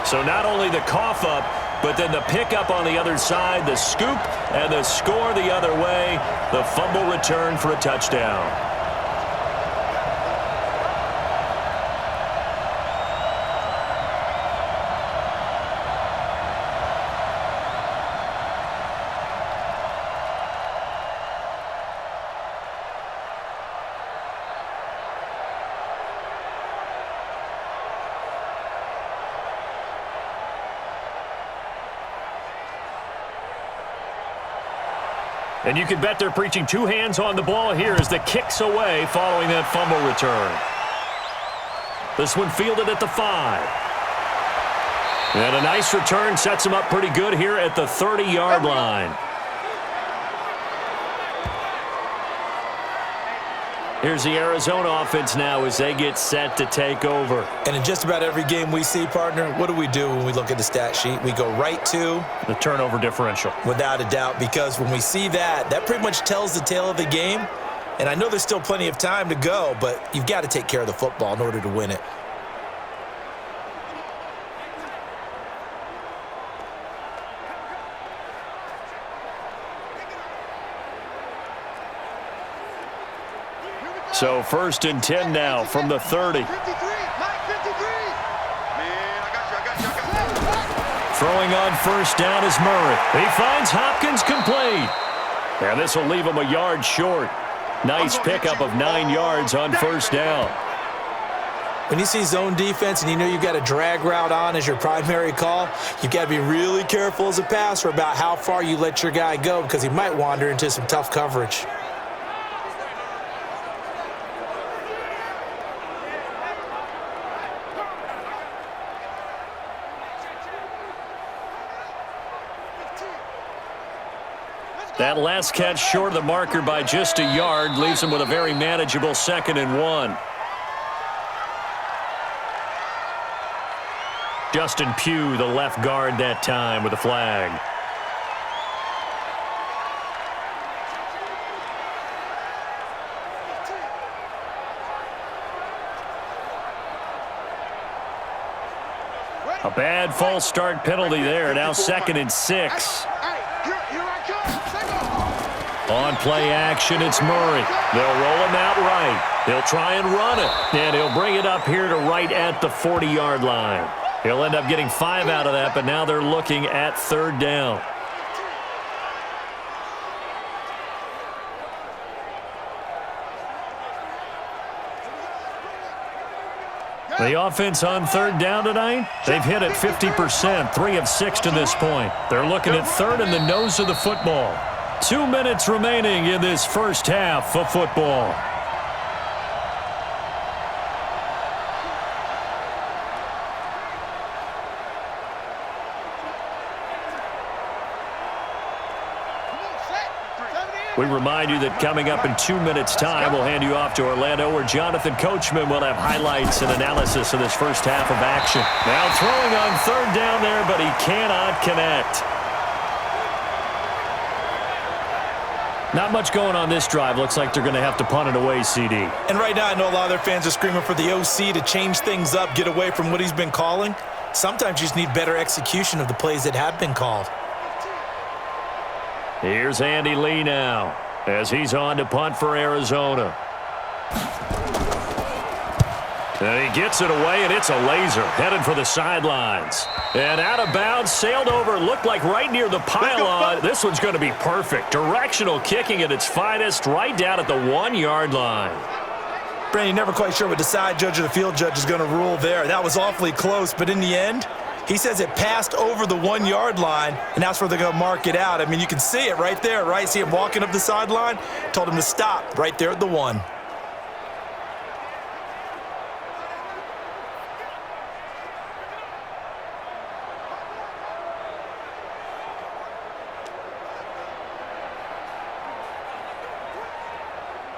So not only the cough up, but then the pickup on the other side, the scoop, and the score the other way. The fumble return for a touchdown. And you can bet they're preaching 2 hands on the ball here as the kick's away following that fumble return. This one fielded at the 5. And a nice return sets him up pretty good here at the 30-yard line. Here's the Arizona offense now as they get set to take over. And in just about every game we see, partner, what do we do when we look at the stat sheet? We go right to the turnover differential. Without a doubt, because when we see that, that pretty much tells the tale of the game. And I know there's still plenty of time to go, but you've got to take care of the football in order to win it. So 1st and 10 now from the 30. Throwing on 1st down is Murray. He finds Hopkins complete. And this will leave him a yard short. Nice pickup of 9 yards on 1st down. When you see zone defense and you know you've got a drag route on as your primary call, you've got to be really careful as a passer about how far you let your guy go because he might wander into some tough coverage. That last catch short of the marker by just a yard leaves him with a very manageable 2nd and 1. Justin Pugh, the left guard that time with a flag. A bad false start penalty there. Now 2nd and 6. Here I come. On play action, it's Murray. They'll roll him out right. He'll try and run it, and he'll bring it up here to right at the 40-yard line. He'll end up getting 5 out of that, but now they're looking at 3rd down. The offense on 3rd down tonight, they've hit it 50%, 3 of 6 to this point. They're looking at 3rd in the nose of the football. 2 minutes remaining in this first half of football. We remind you that coming up in 2 minutes' time, we'll hand you off to Orlando, where Jonathan Coachman will have highlights and analysis of this first half of action. Now throwing on 3rd down there, but he cannot connect. Not much going on this drive. Looks like they're going to have to punt it away, CD. And right now, I know a lot of their fans are screaming for the OC to change things up, get away from what he's been calling. Sometimes you just need better execution of the plays that have been called. Here's Andy Lee now as he's on to punt for Arizona. And he gets it away, and it's a laser headed for the sidelines. And out of bounds, sailed over, looked like right near the pylon. This one's going to be perfect. Directional kicking at its finest, right down at the 1-yard line. Brandon, you're never quite sure what the side judge or the field judge is going to rule there. That was awfully close, but in the end, he says it passed over the 1-yard line, and that's where they're going to mark it out. I mean, you can see it right there, right? See him walking up the sideline? Told him to stop right there at the 1.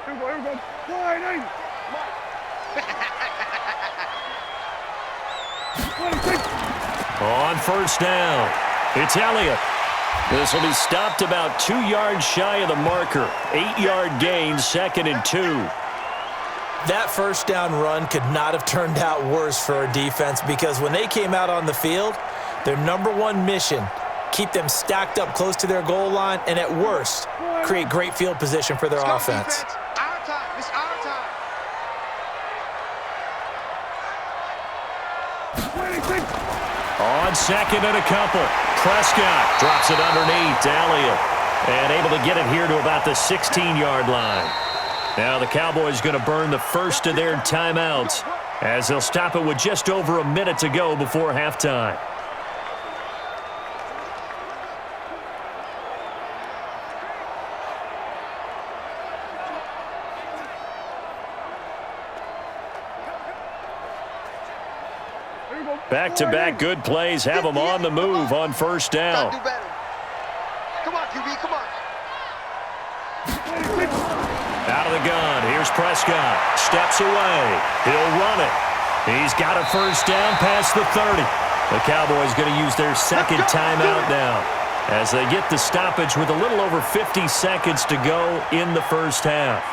Here we go. Line 8. On 1st down, it's Elliott. This will be stopped about 2 yards shy of the marker. 8-yard gain, 2nd and 2. That 1st down run could not have turned out worse for our defense, because when they came out on the field, their #1 mission, keep them stacked up close to their goal line, and at worst, create great field position for their offense. Our time. It's our time. 26. On 2nd and a couple, Prescott drops it underneath to Elliott, and able to get it here to about the 16-yard line. Now the Cowboys going to burn the first of their timeouts as they'll stop it with just over a minute to go before halftime. Back-to-back good plays have them on the move on 1st down. Come on, QB, come on. Out of the gun, here's Prescott. Steps away. He'll run it. He's got a 1st down past the 30. The Cowboys going to use their 2nd timeout now as they get the stoppage with a little over 50 seconds to go in the first half.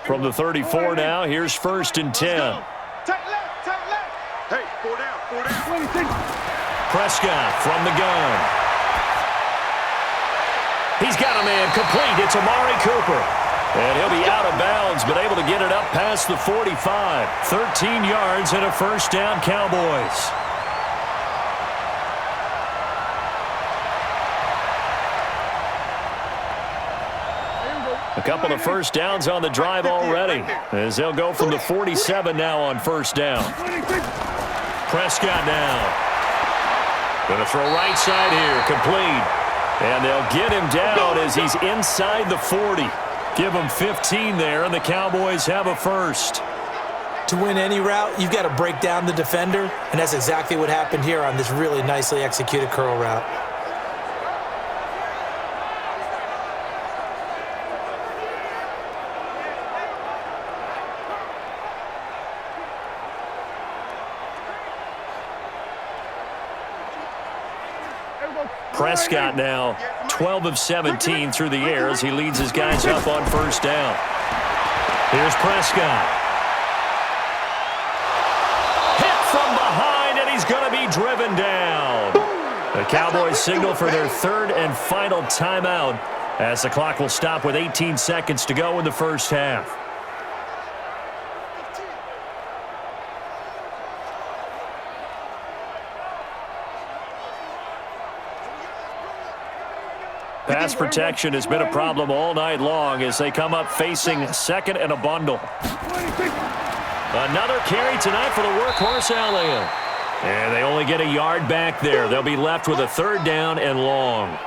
From the 34 now, here's 1st and 10. Take left. Hey, 4 down. Prescott from the gun. He's got a man complete. It's Amari Cooper. And he'll be out of bounds, but able to get it up past the 45. 13 yards and a 1st down, Cowboys. A couple of 1st downs on the drive already, as they'll go from the 47 now on 1st down. Prescott now. Going to throw right side here, complete. And they'll get him down as he's inside the 40. Give him 15 there, and the Cowboys have a 1st. To win any route, you've got to break down the defender, and that's exactly what happened here on this really nicely executed curl route. Prescott now 12 of 17 through the air as he leads his guys up on 1st down. Here's Prescott. Hit from behind, and he's going to be driven down. The Cowboys signal for their third and final timeout as the clock will stop with 18 seconds to go in the first half. Pass protection has been a problem all night long as they come up facing second and a bundle. Another carry tonight for the workhorse Elliott. And they only get a yard back there. They'll be left with a third down and long.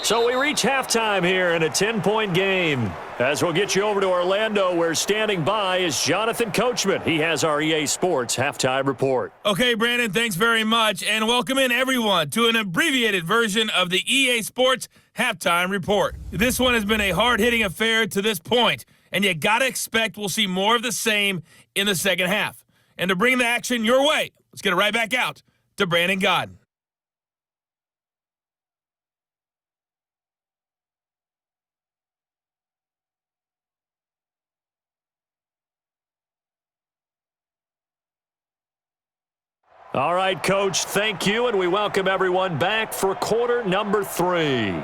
So we reach halftime here in a 10-point game. As we'll get you over to Orlando, where standing by is Jonathan Coachman. He has our EA Sports Halftime Report. Okay, Brandon, thanks very much. And welcome in, everyone, to an abbreviated version of the EA Sports Halftime Report. This one has been a hard-hitting affair to this point, and you got to expect we'll see more of the same in the second half. And to bring the action your way, let's get it right back out to Brandon Godden. All right, Coach, thank you, and we welcome everyone back for quarter number 3.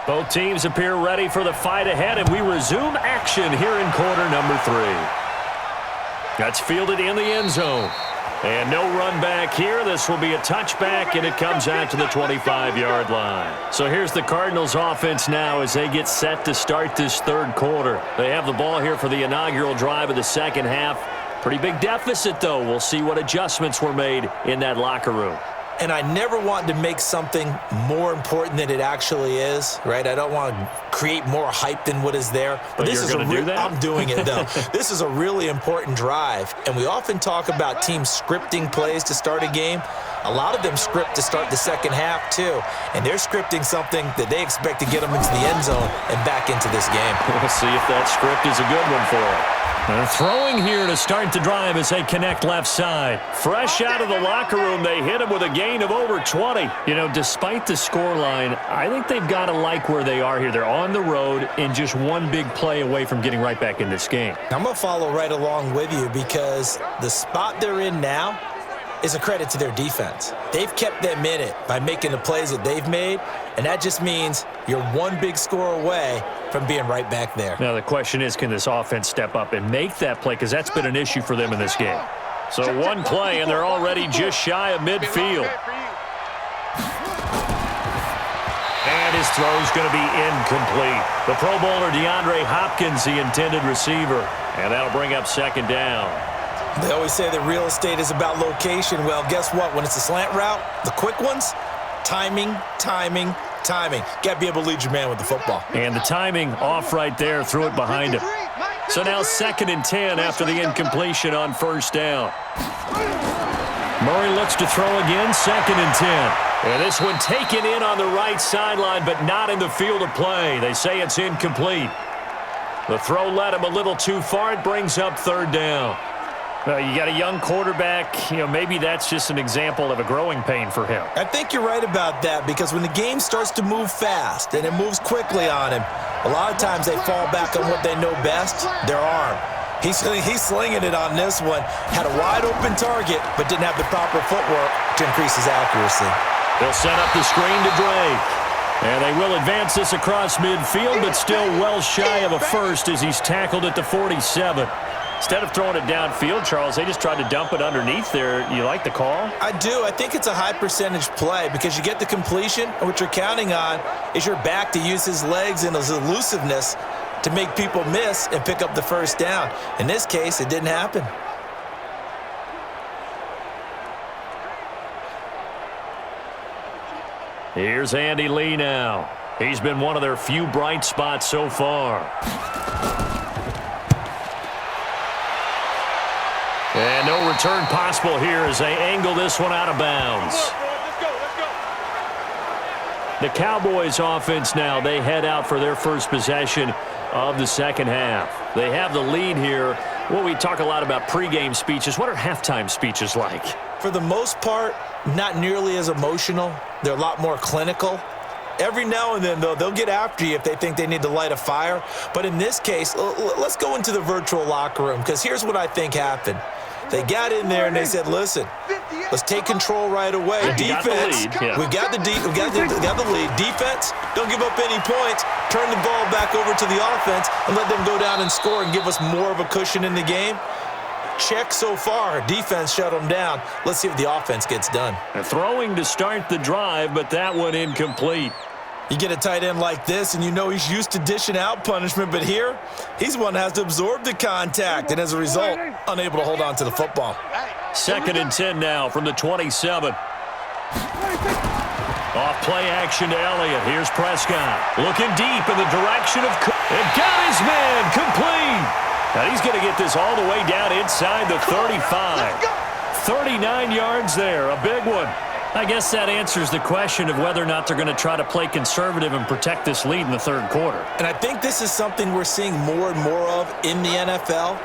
Both teams appear ready for the fight ahead, and we resume action here in quarter number 3. That's fielded in the end zone. And no run back here. This will be a touchback, and it comes out to the 25-yard line. So here's the Cardinals offense now as they get set to start this third quarter. They have the ball here for the inaugural drive of the second half. Pretty big deficit, though. We'll see what adjustments were made in that locker room. And I never want to make something more important than it actually is, right? I don't want to create more hype than what is there. But this is do that? I'm doing it, though. This is a really important drive. And we often talk about teams scripting plays to start a game. A lot of them script to start the second half, too. And they're scripting something that they expect to get them into the end zone and back into this game. We'll see if that script is a good one for them. They're throwing here to start the drive as they connect left side. Fresh out of the locker room, they hit him with a gain of over 20. You know, despite the scoreline, I think they've got to like where they are here. They're on the road and just one big play away from getting right back in this game. I'm going to follow right along with you because the spot they're in now is a credit to their defense. They've kept them in it by making the plays that they've made, and that just means you're one big score away from being right back there. Now the question is, can this offense step up and make that play? Because that's been an issue for them in this game. So one play, and they're already just shy of midfield. And his throw's going to be incomplete. The Pro Bowler DeAndre Hopkins, the intended receiver. And that'll bring up second down. They always say that real estate is about location. Well, guess what? When it's a slant route, the quick ones, timing. Got to be able to lead your man with the football. And the timing off right there, threw it behind him. So now 2nd and 10 after the incompletion on first down. Murray looks to throw again, 2nd and 10. And this one taken in on the right sideline, but not in the field of play. They say it's incomplete. The throw led him a little too far. It brings up third down. You got a young quarterback. You know, maybe that's just an example of a growing pain for him. I think you're right about that because when the game starts to move fast and it moves quickly on him, a lot of times they fall back on what they know best, their arm. He's slinging it on this one. Had a wide open target, but didn't have the proper footwork to increase his accuracy. They'll set up the screen to Drake. And they will advance this across midfield, but still well shy of a first as he's tackled at the 47. Instead of throwing it downfield, Charles, they just tried to dump it underneath there. You like the call? I do. I think it's a high percentage play because you get the completion, and what you're counting on is your back to use his legs and his elusiveness to make people miss and pick up the first down. In this case, it didn't happen. Here's Andy Lee now. He's been one of their few bright spots so far. And no return possible here as they angle this one out of bounds. The Cowboys offense now, they head out for their first possession of the second half. They have the lead here. Well, we talk a lot about pregame speeches. What are halftime speeches like? For the most part, not nearly as emotional. They're a lot more clinical. Every now and then, though, they'll get after you if they think they need to light a fire. But in this case, let's go into the virtual locker room because here's what I think happened. They got in there and they said, listen, let's take control right away. Defense, we got the lead. Defense, don't give up any points. Turn the ball back over to the offense and let them go down and score and give us more of a cushion in the game. Check so far. Defense shut them down. Let's see if the offense gets done. Throwing to start the drive, but that one incomplete. You get a tight end like this, and you know he's used to dishing out punishment, but here, he's one that has to absorb the contact, and as a result, unable to hold on to the football. 2nd and 10 now from the 27. Off play action to Elliott. Here's Prescott. Looking deep in the direction of and got his man complete. And he's going to get this all the way down inside the 35. 39 yards there, a big one. I guess that answers the question of whether or not they're going to try to play conservative and protect this lead in the third quarter. And I think this is something we're seeing more and more of in the NFL.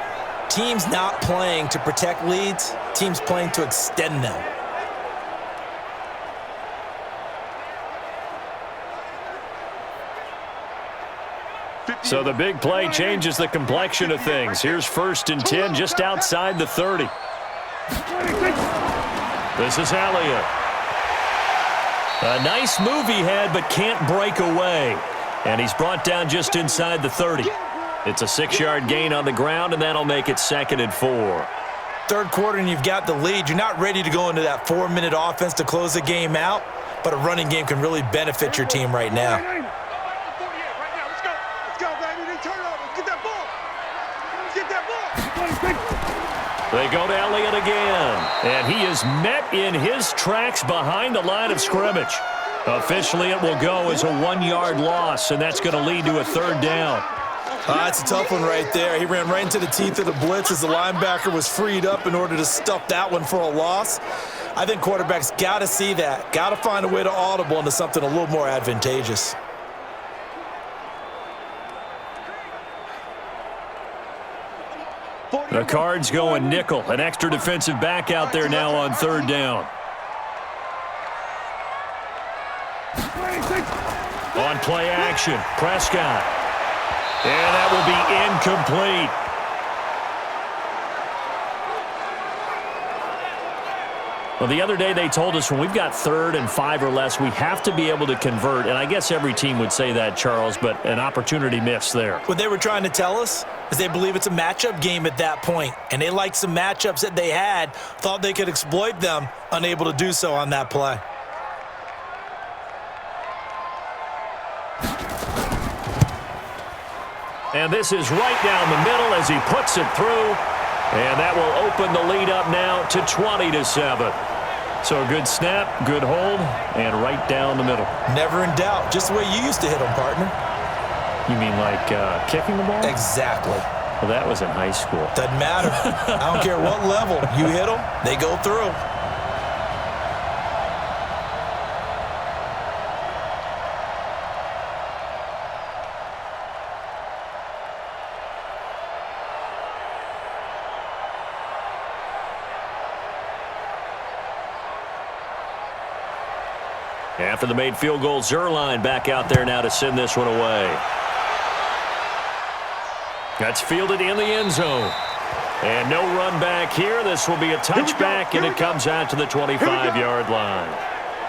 Teams not playing to protect leads, teams playing to extend them. So the big play changes the complexion of things. Here's 1st and 10 just outside the 30. This is Elliott. A nice move he had, but can't break away. And he's brought down just inside the 30. It's a 6-yard gain on the ground, and that'll make it 2nd and 4. Third quarter, and you've got the lead. You're not ready to go into that 4-minute offense to close the game out, but a running game can really benefit your team right now. They go to Elliott again, and he is met in his tracks behind the line of scrimmage. Officially, it will go as a 1-yard loss, and that's going to lead to a 3rd down. That's a tough one right there. He ran right into the teeth of the blitz as the linebacker was freed up in order to stuff that one for a loss. I think quarterbacks got to see that, got to find a way to audible into something a little more advantageous. The Cards going nickel, an extra defensive back out there now on 3rd down. On play action, Prescott. And that will be incomplete. Well, the other day they told us when we've got 3rd and 5 or less, we have to be able to convert. And I guess every team would say that, Charles, but an opportunity missed there. What they were trying to tell us is they believe it's a matchup game at that point, and they liked some matchups that they had, thought they could exploit them, unable to do so on that play. And this is right down the middle as he puts it through. And that will open the lead up now to 20-7. So a good snap, good hold, and right down the middle. Never in doubt. Just the way you used to hit them, partner. You mean like kicking the ball? Exactly. Well, that was in high school. Doesn't matter. I don't care what level. You hit them, they go through. After the made field goal, Zuerlein back out there now to send this one away. That's fielded in the end zone. And no run back here. This will be a touchback, and it comes out to the 25-yard line.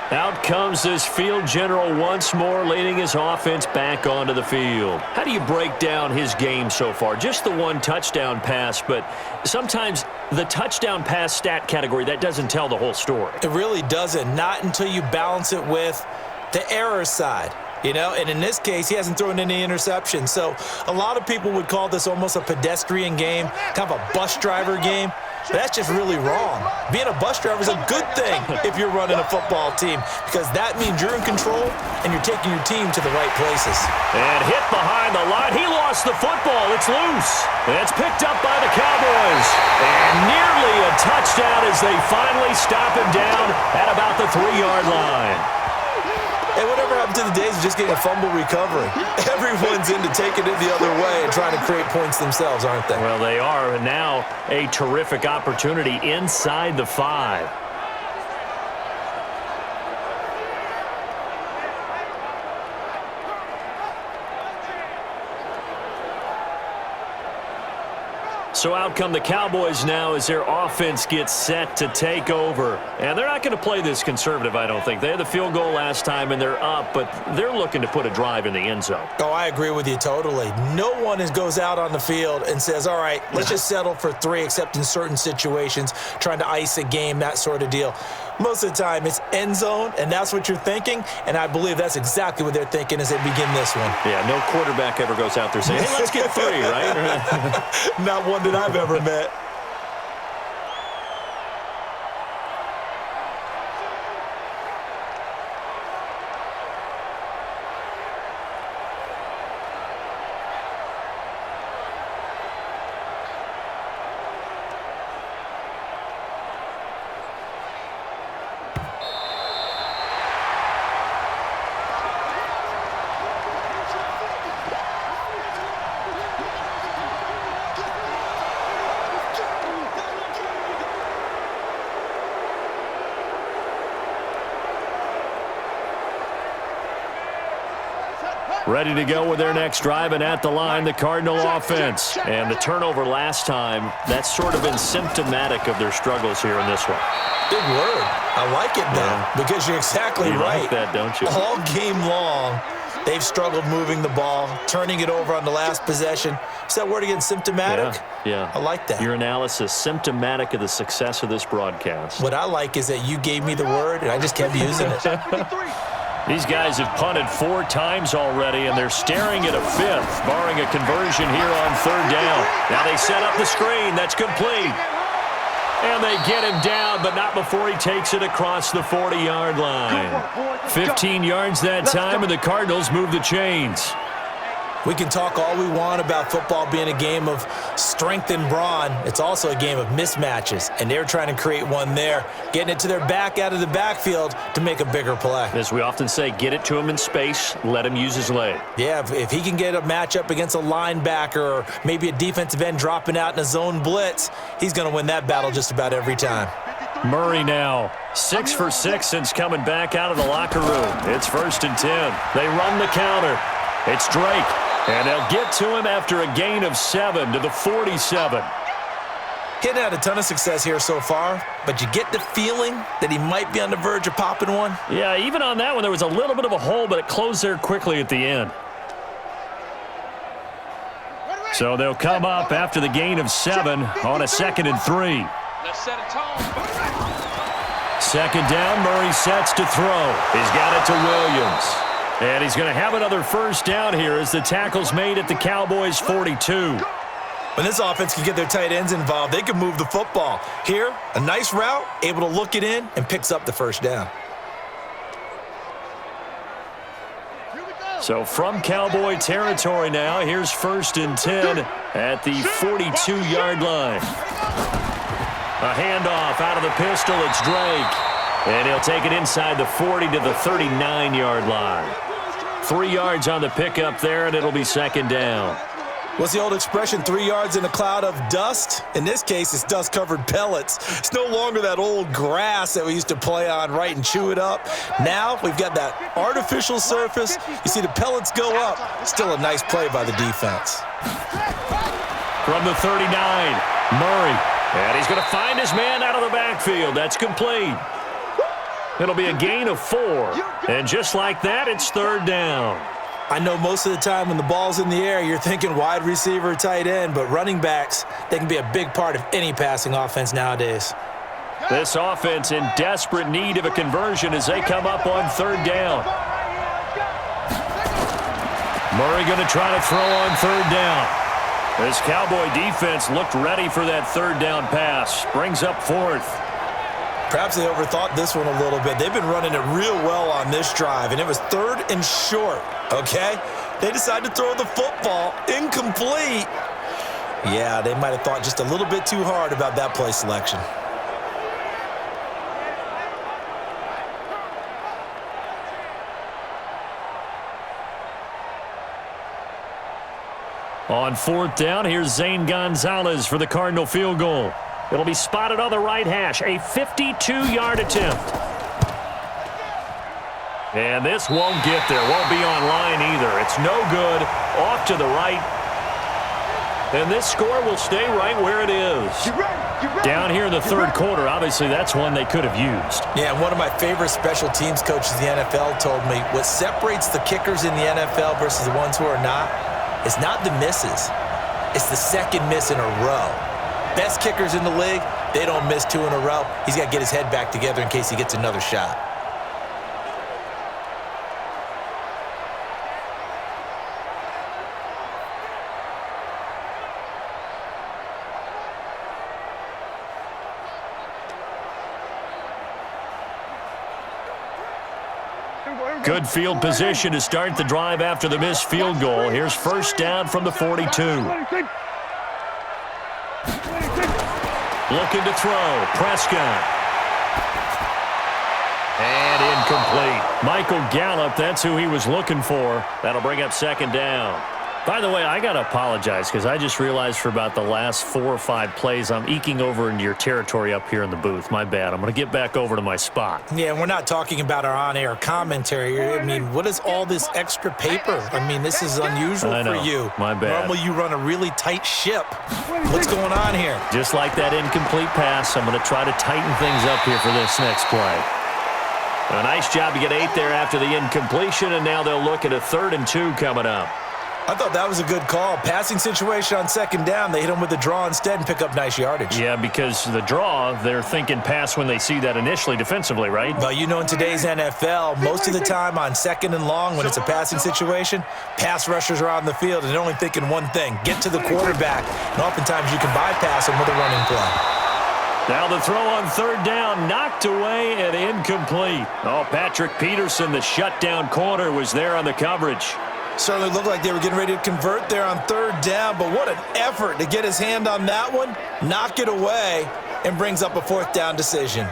Out comes this field general once more, leading his offense back onto the field. How do you break down his game so far? Just the one touchdown pass, but sometimes the touchdown pass stat category, that doesn't tell the whole story. It really doesn't, not until you balance it with the error side. You know, and in this case, he hasn't thrown any interceptions. So a lot of people would call this almost a pedestrian game, kind of a bus driver game. But that's just really wrong. Being a bus driver is a good thing if you're running a football team, because that means you're in control and you're taking your team to the right places. And hit behind the line. He lost the football. It's loose. It's picked up by the Cowboys. And nearly a touchdown as they finally stop him down at about the 3-yard line. Hey, whatever happened to the days of just getting a fumble recovery? Everyone's into taking it the other way and trying to create points themselves, aren't they? Well, they are. And now a terrific opportunity inside the 5. So out come the Cowboys now as their offense gets set to take over. And they're not going to play this conservative, I don't think. They had the field goal last time, and they're up, but they're looking to put a drive in the end zone. Oh, I agree with you totally. No one goes out on the field and says, all right, let's just settle for 3, except in certain situations, trying to ice a game, that sort of deal. Most of the time, it's end zone, and that's what you're thinking, and I believe that's exactly what they're thinking as they begin this one. Yeah, no quarterback ever goes out there saying, hey, let's get 3, right? Not one that I've ever met. Ready to go with their next drive, and at the line, the Cardinal offense. And the turnover last time, that's sort of been symptomatic of their struggles here in this one. Big word. I like it, though, because you're exactly right. You like that, don't you? All game long, they've struggled moving the ball, turning it over on the last possession. Is that word again, symptomatic? Yeah. I like that. Your analysis, symptomatic of the success of this broadcast. What I like is that you gave me the word, and I just kept using it. These guys have punted 4 times already, and they're staring at a 5th, barring a conversion here on 3rd down. Now they set up the screen. That's complete. And they get him down, but not before he takes it across the 40-yard line. 15 yards that time, and the Cardinals move the chains. We can talk all we want about football being a game of strength and brawn. It's also a game of mismatches, and they're trying to create one there, getting it to their back out of the backfield to make a bigger play. As we often say, get it to him in space, let him use his leg. Yeah, if he can get a matchup against a linebacker or maybe a defensive end dropping out in a zone blitz, he's going to win that battle just about every time. Murray now, 6 for 6 since coming back out of the locker room. It's 1st and 10. They run the counter. It's Drake. And they'll get to him after a gain of 7 to the 47. He hadn't had a ton of success here so far, but you get the feeling that he might be on the verge of popping one. Yeah, even on that one, there was a little bit of a hole, but it closed there quickly at the end. So they'll come up after the gain of 7 on a 2nd and 3. Let's set a tone. 2nd down, Murray sets to throw. He's got it to Williams. And he's going to have another 1st down here as the tackle's made at the Cowboys' 42. When this offense can get their tight ends involved, they can move the football. Here, a nice route, able to look it in, and picks up the 1st down. So from Cowboy territory now, here's 1st and 10 at the 42-yard line. A handoff out of the pistol, it's Drake. And he'll take it inside the 40 to the 39-yard line. 3 yards on the pickup there, and it'll be 2nd down. What's the old expression, 3 yards in a cloud of dust? In this case, it's dust-covered pellets. It's no longer that old grass that we used to play on, right, and chew it up. Now we've got that artificial surface. You see the pellets go up. Still a nice play by the defense. From the 39, Murray. And he's going to find his man out of the backfield. That's complete. It'll be a gain of 4. And just like that, it's 3rd down. I know most of the time when the ball's in the air, you're thinking wide receiver, tight end, but running backs, they can be a big part of any passing offense nowadays. This offense in desperate need of a conversion as they come up on 3rd down. Murray going to try to throw on 3rd down. This Cowboy defense looked ready for that 3rd down pass. Brings up 4th. Perhaps they overthought this one a little bit. They've been running it real well on this drive, and it was 3rd and short, okay? They decided to throw the football incomplete. Yeah, they might have thought just a little bit too hard about that play selection. On 4th down, here's Zane Gonzalez for the Cardinal field goal. It'll be spotted on the right hash, a 52-yard attempt. And this won't get there, won't be on line either. It's no good, off to the right. And this score will stay right where it is. Down here in the 3rd quarter, obviously that's one they could have used. Yeah, one of my favorite special teams coaches in the NFL told me what separates the kickers in the NFL versus the ones who are not is not the misses. It's the second miss in a row. Best kickers in the league, they don't miss 2 in a row. He's got to get his head back together in case he gets another shot. Good field position to start the drive after the missed field goal. Here's 1st down from the 42. Looking to throw. Prescott. And incomplete. Michael Gallup, that's who he was looking for. That'll bring up 2nd down. By the way, I got to apologize because I just realized for about the last 4 or 5 plays, I'm eking over into your territory up here in the booth. My bad. I'm going to get back over to my spot. Yeah, we're not talking about our on-air commentary. I mean, what is all this extra paper? I mean, this is unusual for you. My bad. Normally you run a really tight ship. What's going on here? Just like that incomplete pass, I'm going to try to tighten things up here for this next play. A nice job to get 8 there after the incompletion, and now they'll look at a 3rd and 2 coming up. I thought that was a good call. Passing situation on 2nd down. They hit him with the draw instead and pick up nice yardage. Yeah, because the draw, they're thinking pass when they see that initially defensively, right? Well, you know, in today's NFL, most of the time on 2nd and long, when it's a passing situation, pass rushers are on the field and they're only thinking one thing, get to the quarterback. And oftentimes you can bypass them with a running play. Now the throw on 3rd down, knocked away and incomplete. Oh, Patrick Peterson, the shutdown corner, was there on the coverage. Certainly looked like they were getting ready to convert there on 3rd down, but what an effort to get his hand on that one, knock it away, and brings up a 4th down decision.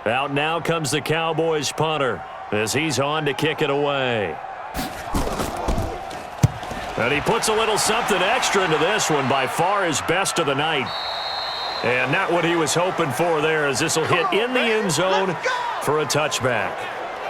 Out now comes the Cowboys punter as he's on to kick it away. And he puts a little something extra into this one, by far his best of the night. And not what he was hoping for there, as this will hit in the end zone for a touchback.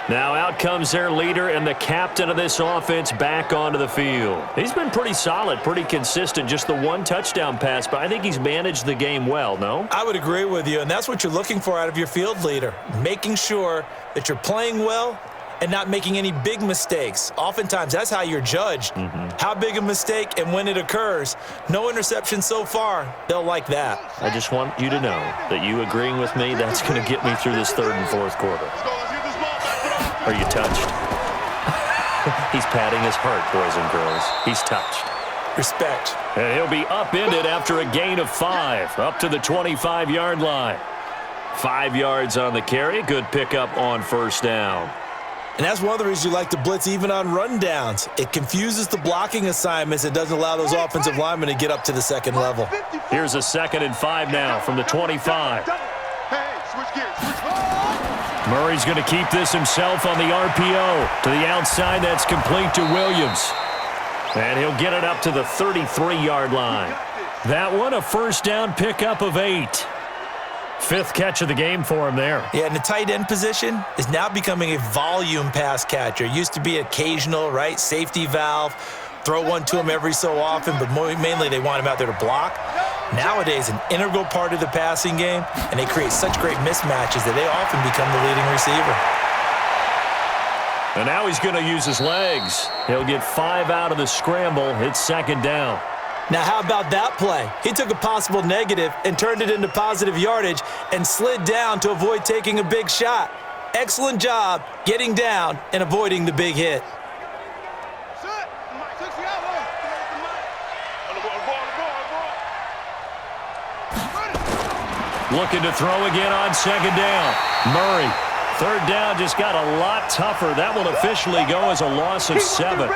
Now out comes their leader and the captain of this offense back onto the field. He's been pretty solid, pretty consistent, just the 1 touchdown pass, but I think he's managed the game well, no? I would agree with you, and that's what you're looking for out of your field leader, making sure that you're playing well and not making any big mistakes. Oftentimes, that's how you're judged. How big a mistake and when it occurs. No interception so far. They'll like that. I just want you to know that you agreeing with me, that's going to get me through this 3rd and 4th quarter. Are you touched? He's patting his heart, boys and girls. He's touched. Respect. And he'll be upended after a gain of 5, up to the 25-yard line. 5 yards on the carry. Good pickup on 1st down. And that's one of the reasons you like to blitz even on rundowns. It confuses the blocking assignments. It doesn't allow those offensive linemen to get up to the 2nd level. Here's a 2nd and 5 now from the 25. Murray's going to keep this himself on the RPO. To the outside, that's complete to Williams. And he'll get it up to the 33-yard line. That one, a 1st down pickup of 8. 5th catch of the game for him there. Yeah, and the tight end position is now becoming a volume pass catcher. Used to be occasional, right? Safety valve. throw one to him every so often, but mainly they want him out there to block. Nowadays, an integral part of the passing game, and they create such great mismatches that they often become the leading receiver. And now he's going to use his legs. He'll get 5 out of the scramble. It's second down. Now, how about that play? He took a possible negative and turned it into positive yardage and slid down to avoid taking a big shot. Excellent job getting down and avoiding the big hit. Looking to throw again on second down. Murray. Third down just got a lot tougher. That will officially go as a loss of 7.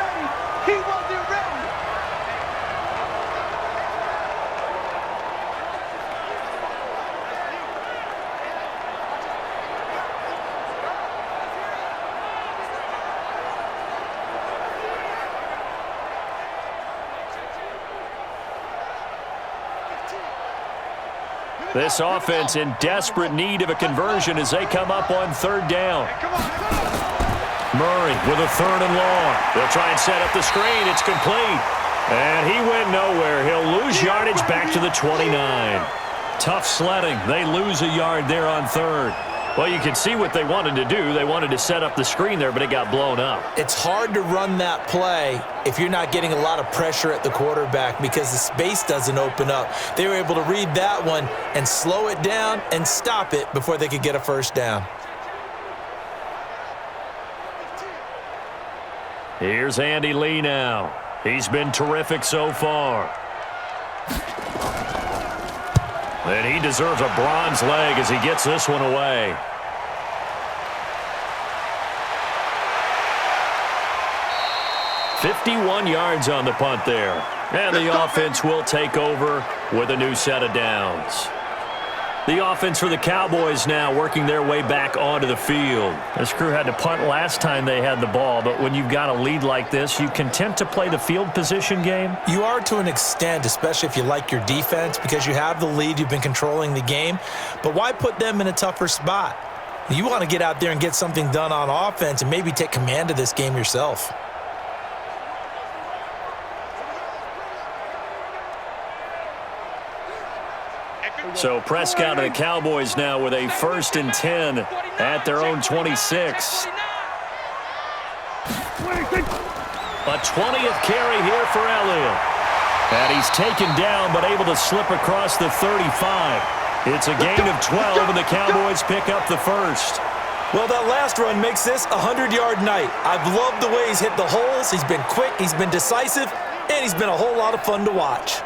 This offense in desperate need of a conversion as they come up on third down. Murray with a 3rd and long. They'll try and set up the screen. It's complete. And he went nowhere. He'll lose yardage back to the 29. Tough sledding. They lose a yard there on 3rd. Well, you can see what they wanted to do. They wanted to set up the screen there, but it got blown up. It's hard to run that play if you're not getting a lot of pressure at the quarterback because the space doesn't open up. They were able to read that one and slow it down and stop it before they could get a first down. Here's Andy Lee now. He's been terrific so far. And he deserves a bronze leg as he gets this one away. "51 yards on the punt there. And the offense will take over with a new set of downs. The offense for the Cowboys now working their way back onto the field. This crew had to punt last time they had the ball, but when you've got a lead like this, you content to play the field position game? You are to an extent, especially if you like your defense, because you have the lead, you've been controlling the game. But why put them in a tougher spot? You want to get out there and get something done on offense and maybe take command of this game yourself. So Prescott and the Cowboys now with a 1st and 10 at their own 26. A 20th carry here for Elliott. And he's taken down but able to slip across the 35. It's a gain of 12 and the Cowboys pick up the first. Well, that last run makes this a 100-yard night. I've loved the way he's hit the holes. He's been quick, he's been decisive, and he's been a whole lot of fun to watch.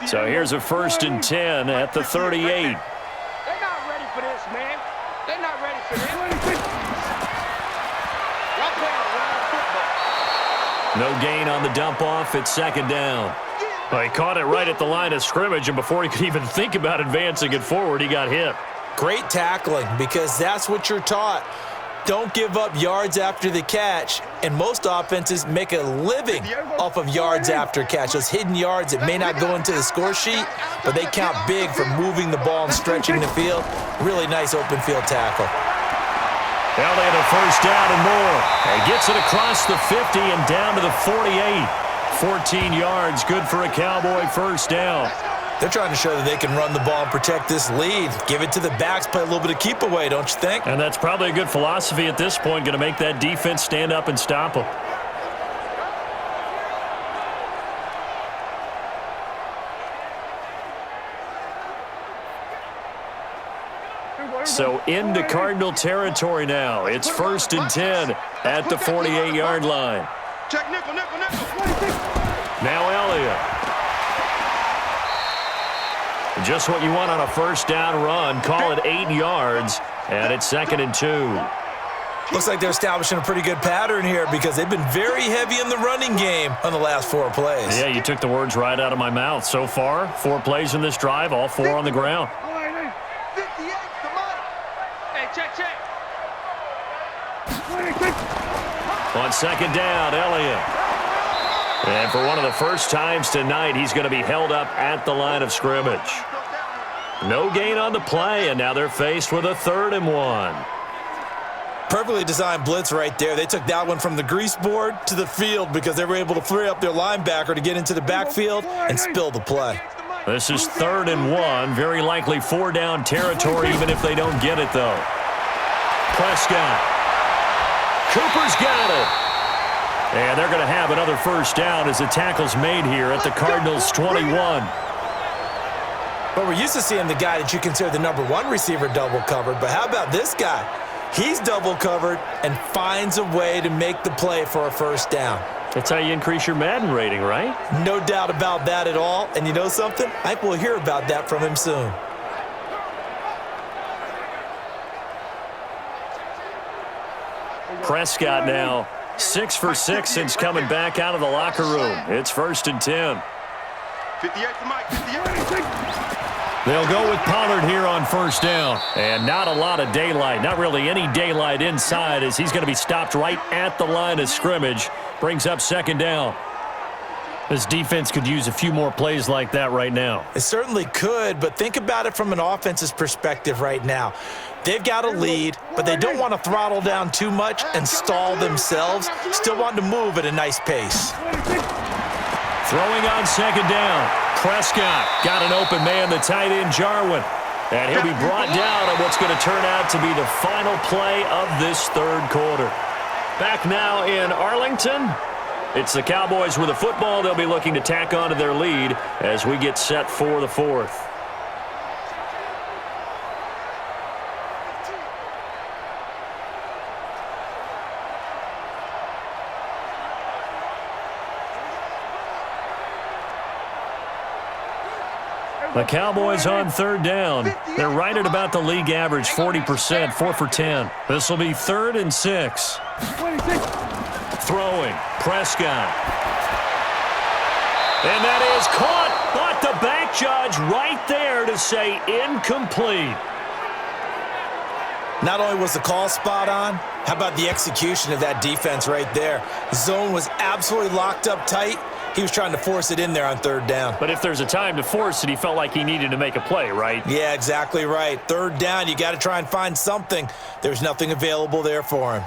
So here's a 1st and 10 at the 38. They're not ready for this, man. They're not ready for this. Y'all playing around football. No gain on the dump off. It's second down. Well, he caught it right at the line of scrimmage, and before he could even think about advancing it forward, he got hit. Great tackling, because that's what you're taught. Don't give up yards after the catch, and most offenses make a living off of yards after catch. Those hidden yards that may not go into the score sheet, but they count big for moving the ball and stretching the field. Really nice open field tackle. Elliott a 1st down and more. And gets it across the 50 and down to the 48. 14 yards, good for a Cowboy 1st down. They're trying to show that they can run the ball and protect this lead. Give it to the backs, play a little bit of keep away, don't you think? And that's probably a good philosophy at this point, going to make that defense stand up and stop them. So into Cardinal territory now. It's 1st and 10 at the 48-yard line. Check nickel. Now Elliott. Just what you want on a 1st down run. Call it 8 yards, and it's 2nd and 2. Looks like they're establishing a pretty good pattern here because they've been very heavy in the running game on the last 4 plays. Yeah, you took the words right out of my mouth. So far, 4 plays in this drive, all 4 on the ground. 58, come on. Hey, check. On 2nd down, Elliott. And for one of the first times tonight, he's going to be held up at the line of scrimmage. No gain on the play, and now they're faced with a 3rd and 1. Perfectly designed blitz right there. They took that one from the grease board to the field because they were able to free up their linebacker to get into the backfield and spill the play. This is 3rd and 1, very likely 4-down territory even if they don't get it, though. Prescott. Cooper's got it. And they're going to have another first down as the tackle's made here at the Cardinals' 21. But we're used to seeing the guy that you consider the number 1 receiver double covered. But how about this guy? He's double covered and finds a way to make the play for a first down. That's how you increase your Madden rating, right? No doubt about that at all. And you know something? I think we'll hear about that from him soon. Prescott now 6 for 6 since coming back out of the locker room. It's 1st and 10. 58 to Mike, 58. They'll go with Pollard here on first down. And not a lot of daylight, not really any daylight inside as he's going to be stopped right at the line of scrimmage. Brings up 2nd down. This defense could use a few more plays like that right now. It certainly could, but think about it from an offense's perspective right now. They've got a lead, but they don't want to throttle down too much and stall themselves. Still want to move at a nice pace. Throwing on 2nd down. Prescott got an open man, the tight end, Jarwin. And he'll be brought down on what's going to turn out to be the final play of this 3rd quarter. Back now in Arlington. It's the Cowboys with a football. They'll be looking to tack on to their lead as we get set for the 4th. The Cowboys on 3rd down. They're right at about the league average, 40%, 4 for 10. This will be 3rd and 6. Throwing, Prescott. And that is caught, but the back judge right there to say incomplete. Not only was the call spot on, how about the execution of that defense right there? Zone was absolutely locked up tight. He was trying to force it in there on 3rd down. But if there's a time to force it, he felt like he needed to make a play, right? Yeah, exactly right. 3rd down, you got to try and find something. There's nothing available there for him.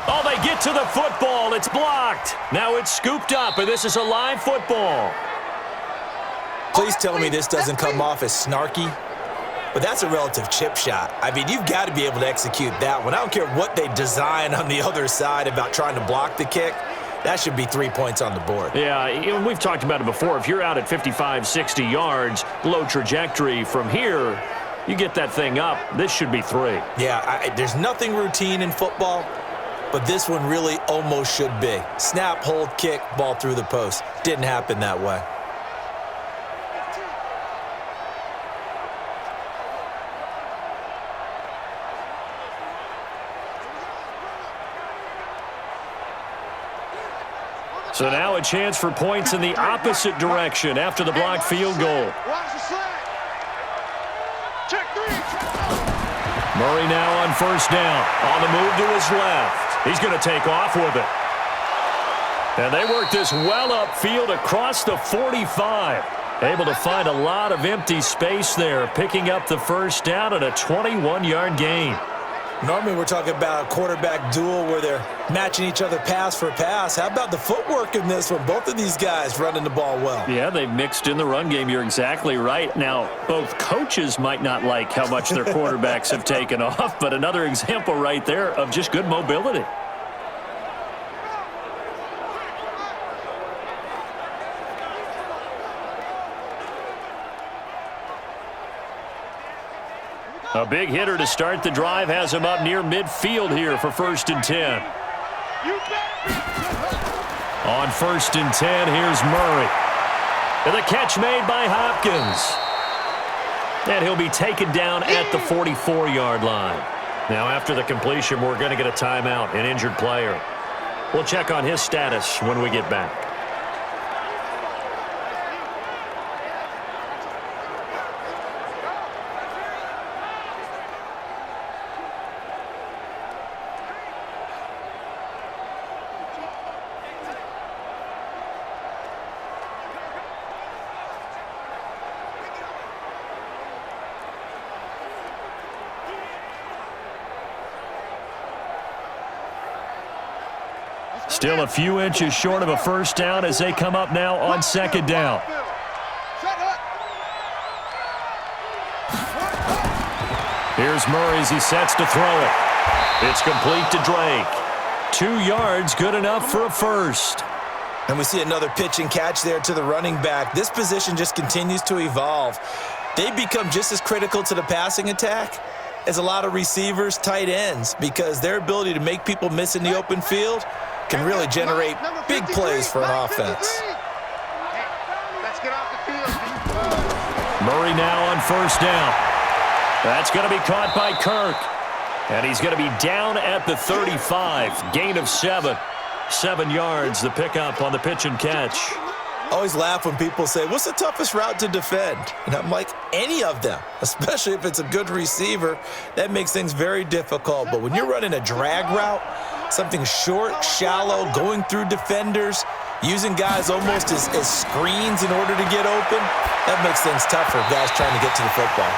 Oh, they get to the football. It's blocked. Now it's scooped up, and this is a live football. Please tell me this doesn't come off as snarky. But that's a relative chip shot. I mean, you've got to be able to execute that one. I don't care what they design on the other side about trying to block the kick. That should be 3 points on the board. Yeah, we've talked about it before. If you're out at 55, 60 yards, low trajectory from here, you get that thing up. This should be 3. Yeah, there's nothing routine in football, but this one really almost should be. Snap, hold, kick, ball through the post. Didn't happen that way. So now a chance for points in the opposite direction after the blocked field goal. Murray now on first down. On the move to his left. He's going to take off with it. And they work this well upfield across the 45. Able to find a lot of empty space there, picking up the first down at a 21-yard gain. Normally we're talking about a quarterback duel where they're matching each other pass for pass. How about the footwork in this one? Both of these guys running the ball well. Yeah, they've mixed in the run game. You're exactly right. Now, both coaches might not like how much their quarterbacks have taken off, but another example right there of just good mobility. A big hitter to start the drive has him up near midfield here for 1st and 10. On 1st and 10, here's Murray. And the catch made by Hopkins. And he'll be taken down at the 44-yard line. Now, after the completion, we're going to get a timeout, an injured player. We'll check on his status when we get back. Still a few inches short of a first down as they come up now on second down. Here's Murray as he sets to throw it. It's complete to Drake. 2 yards, good enough for a first. And we see another pitch and catch there to the running back. This position just continues to evolve. They become just as critical to the passing attack as a lot of receivers, tight ends, because their ability to make people miss in the open field can really generate big plays for an offense. Let's get off the field. Murray now on first down. That's going to be caught by Kirk. And he's going to be down at the 35. Gain of 7. 7 yards, the pickup on the pitch and catch. Always laugh when people say, what's the toughest route to defend? And I'm like, any of them, especially if it's a good receiver. That makes things very difficult. But when you're running a drag route, something short, shallow, going through defenders, using guys almost as screens in order to get open, that makes things tougher for guys trying to get to the football.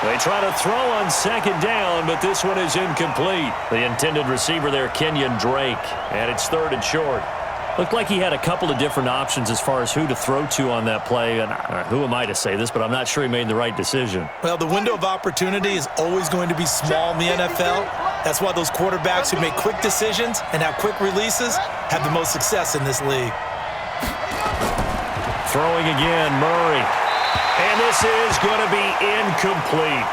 They try to throw on second down, but this one is incomplete. The intended receiver there, Kenyon Drake, and it's 3rd and short. Looked like he had a couple of different options as far as who to throw to on that play, and who am I to say this, but I'm not sure he made the right decision. Well, the window of opportunity is always going to be small in the NFL. That's why those quarterbacks who make quick decisions and have quick releases have the most success in this league. Throwing again, Murray. And this is going to be incomplete.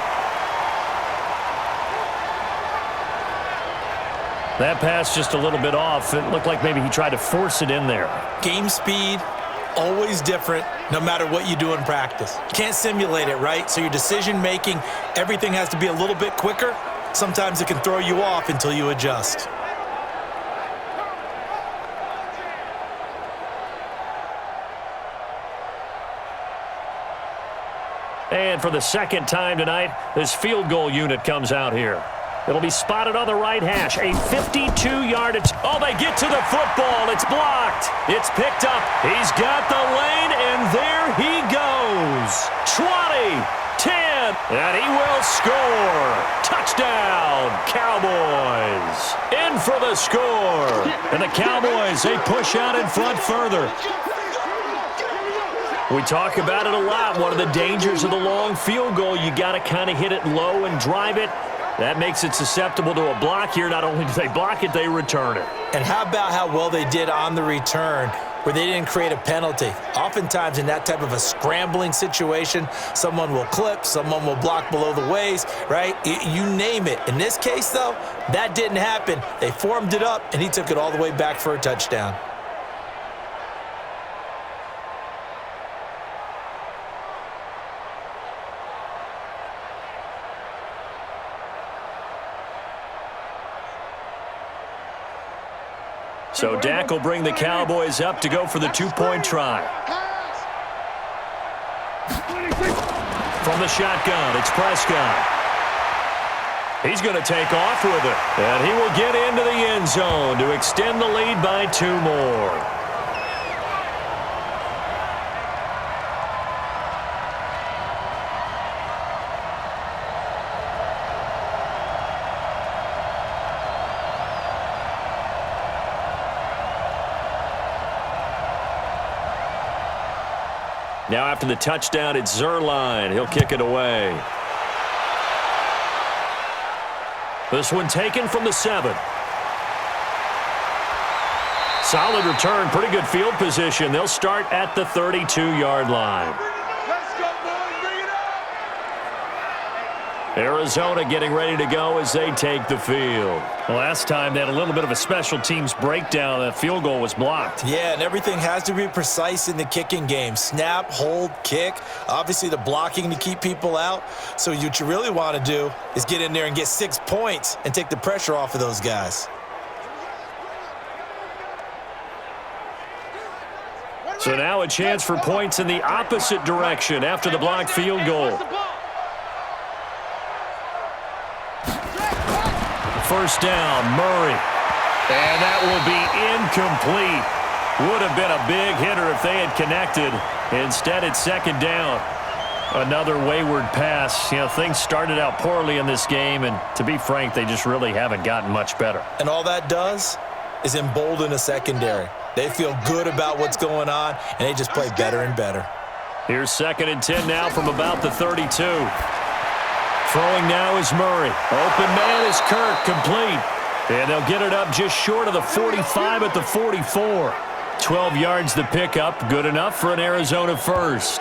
That pass just a little bit off. It looked like maybe he tried to force it in there. Game speed, always different, no matter what you do in practice. You can't simulate it, right? So your decision-making, everything has to be a little bit quicker. Sometimes it can throw you off until you adjust. And for the second time tonight, this field goal unit comes out here. It'll be spotted on the right hash. A 52-yard. Oh, they get to the football. It's blocked. It's picked up. He's got the lane, and there he goes. 20, 10, and he will score. Touchdown, Cowboys. In for the score. And the Cowboys, they push out in front further. We talk about it a lot. One of the dangers of the long field goal, you got to kind of hit it low and drive it. That makes it susceptible to a block here. Not only do they block it, they return it. And how about how well they did on the return where they didn't create a penalty? Oftentimes in that type of a scrambling situation, someone will clip, someone will block below the waist, right? You name it. In this case, though, that didn't happen. They formed it up, and he took it all the way back for a touchdown. So Dak will bring the Cowboys up to go for the 2-point try. From the shotgun, it's Prescott. He's going to take off with it. And he will get into the end zone to extend the lead by 2 more. Now after the touchdown, it's Zuerlein. He'll kick it away. This one taken from the 7. Solid return, pretty good field position. They'll start at the 32-yard line. Arizona getting ready to go as they take the field. Last time they had a little bit of a special teams breakdown. That field goal was blocked. Yeah, and everything has to be precise in the kicking game. Snap, hold, kick. Obviously the blocking to keep people out. So what you really want to do is get in there and get 6 points and take the pressure off of those guys. So now a chance for points in the opposite direction after the blocked field goal. First down, Murray. And that will be incomplete. Would have been a big hitter if they had connected. Instead, it's second down. Another wayward pass. You know, things started out poorly in this game, and to be frank, they just really haven't gotten much better. And all that does is embolden a secondary. They feel good about what's going on, and they just play better and better. Here's 2nd and 10 now from about the 32. Throwing now is Murray. Open man is Kirk, complete. And they'll get it up just short of the 45 at the 44. 12 yards the pickup, good enough for an Arizona first.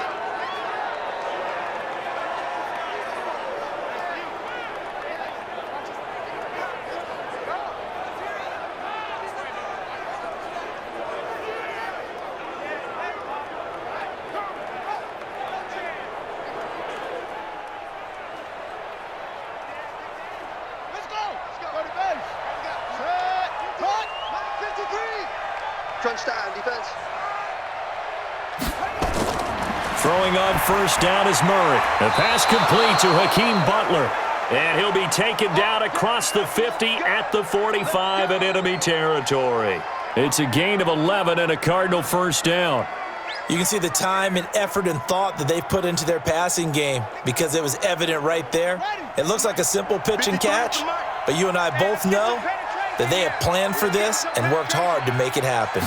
Touchdown defense. Throwing on first down is Murray. The pass complete to Hakeem Butler. And he'll be taken down across the 50 at the 45 in enemy territory. It's a gain of 11 and a Cardinal first down. You can see the time and effort and thought that they've put into their passing game because it was evident right there. It looks like a simple pitch and catch, but you and I both know that they have planned for this and worked hard to make it happen.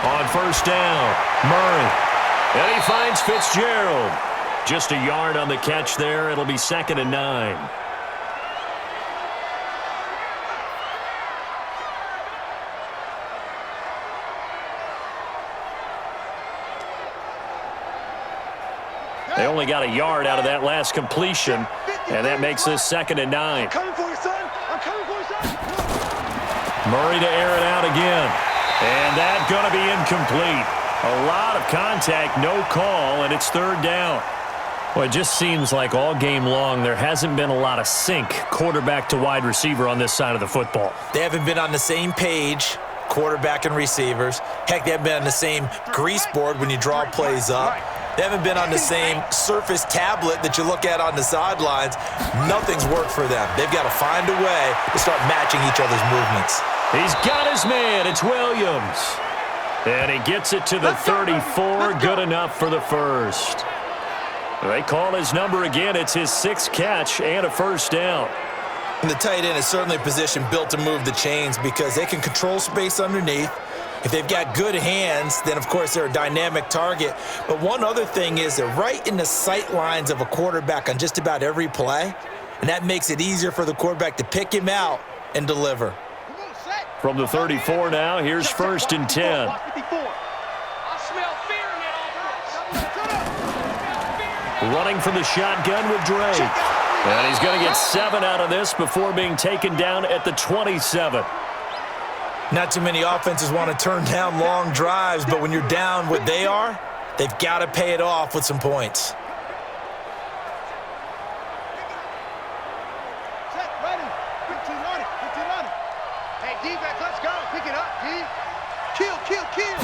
On first down, Murray. And he finds Fitzgerald. Just a yard on the catch there. It'll be 2nd and 9. They only got a yard out of that last completion, and that makes this 2nd and 9. I'm coming for you, son. I'm coming for you, son. Murray to air it out again. And that's going to be incomplete. A lot of contact, no call, and it's 3rd down. Well, it just seems like all game long there hasn't been a lot of sync quarterback to wide receiver on this side of the football. They haven't been on the same page, quarterback and receivers. Heck, they haven't been on the same grease board when you draw plays up. They haven't been on the same surface tablet that you look at on the sidelines. Nothing's worked for them. They've got to find a way to start matching each other's movements. He's got his man. It's Williams. And he gets it to the 34. Good enough for the first. They call his number again. It's his 6th catch and a first down. And the tight end is certainly a position built to move the chains because they can control space underneath. If they've got good hands, then, of course, they're a dynamic target. But one other thing is they're right in the sight lines of a quarterback on just about every play, and that makes it easier for the quarterback to pick him out and deliver. From the 34 now, here's 1st and 10. Running from the shotgun with Drake. And he's going to get 7 out of this before being taken down at the 27. Not too many offenses want to turn down long drives, but when you're down what they are, they've got to pay it off with some points. Set, ready. 15 on it. 15 on it. Hey, defense, let's go. Pick it up, D. Kill, kill, kill.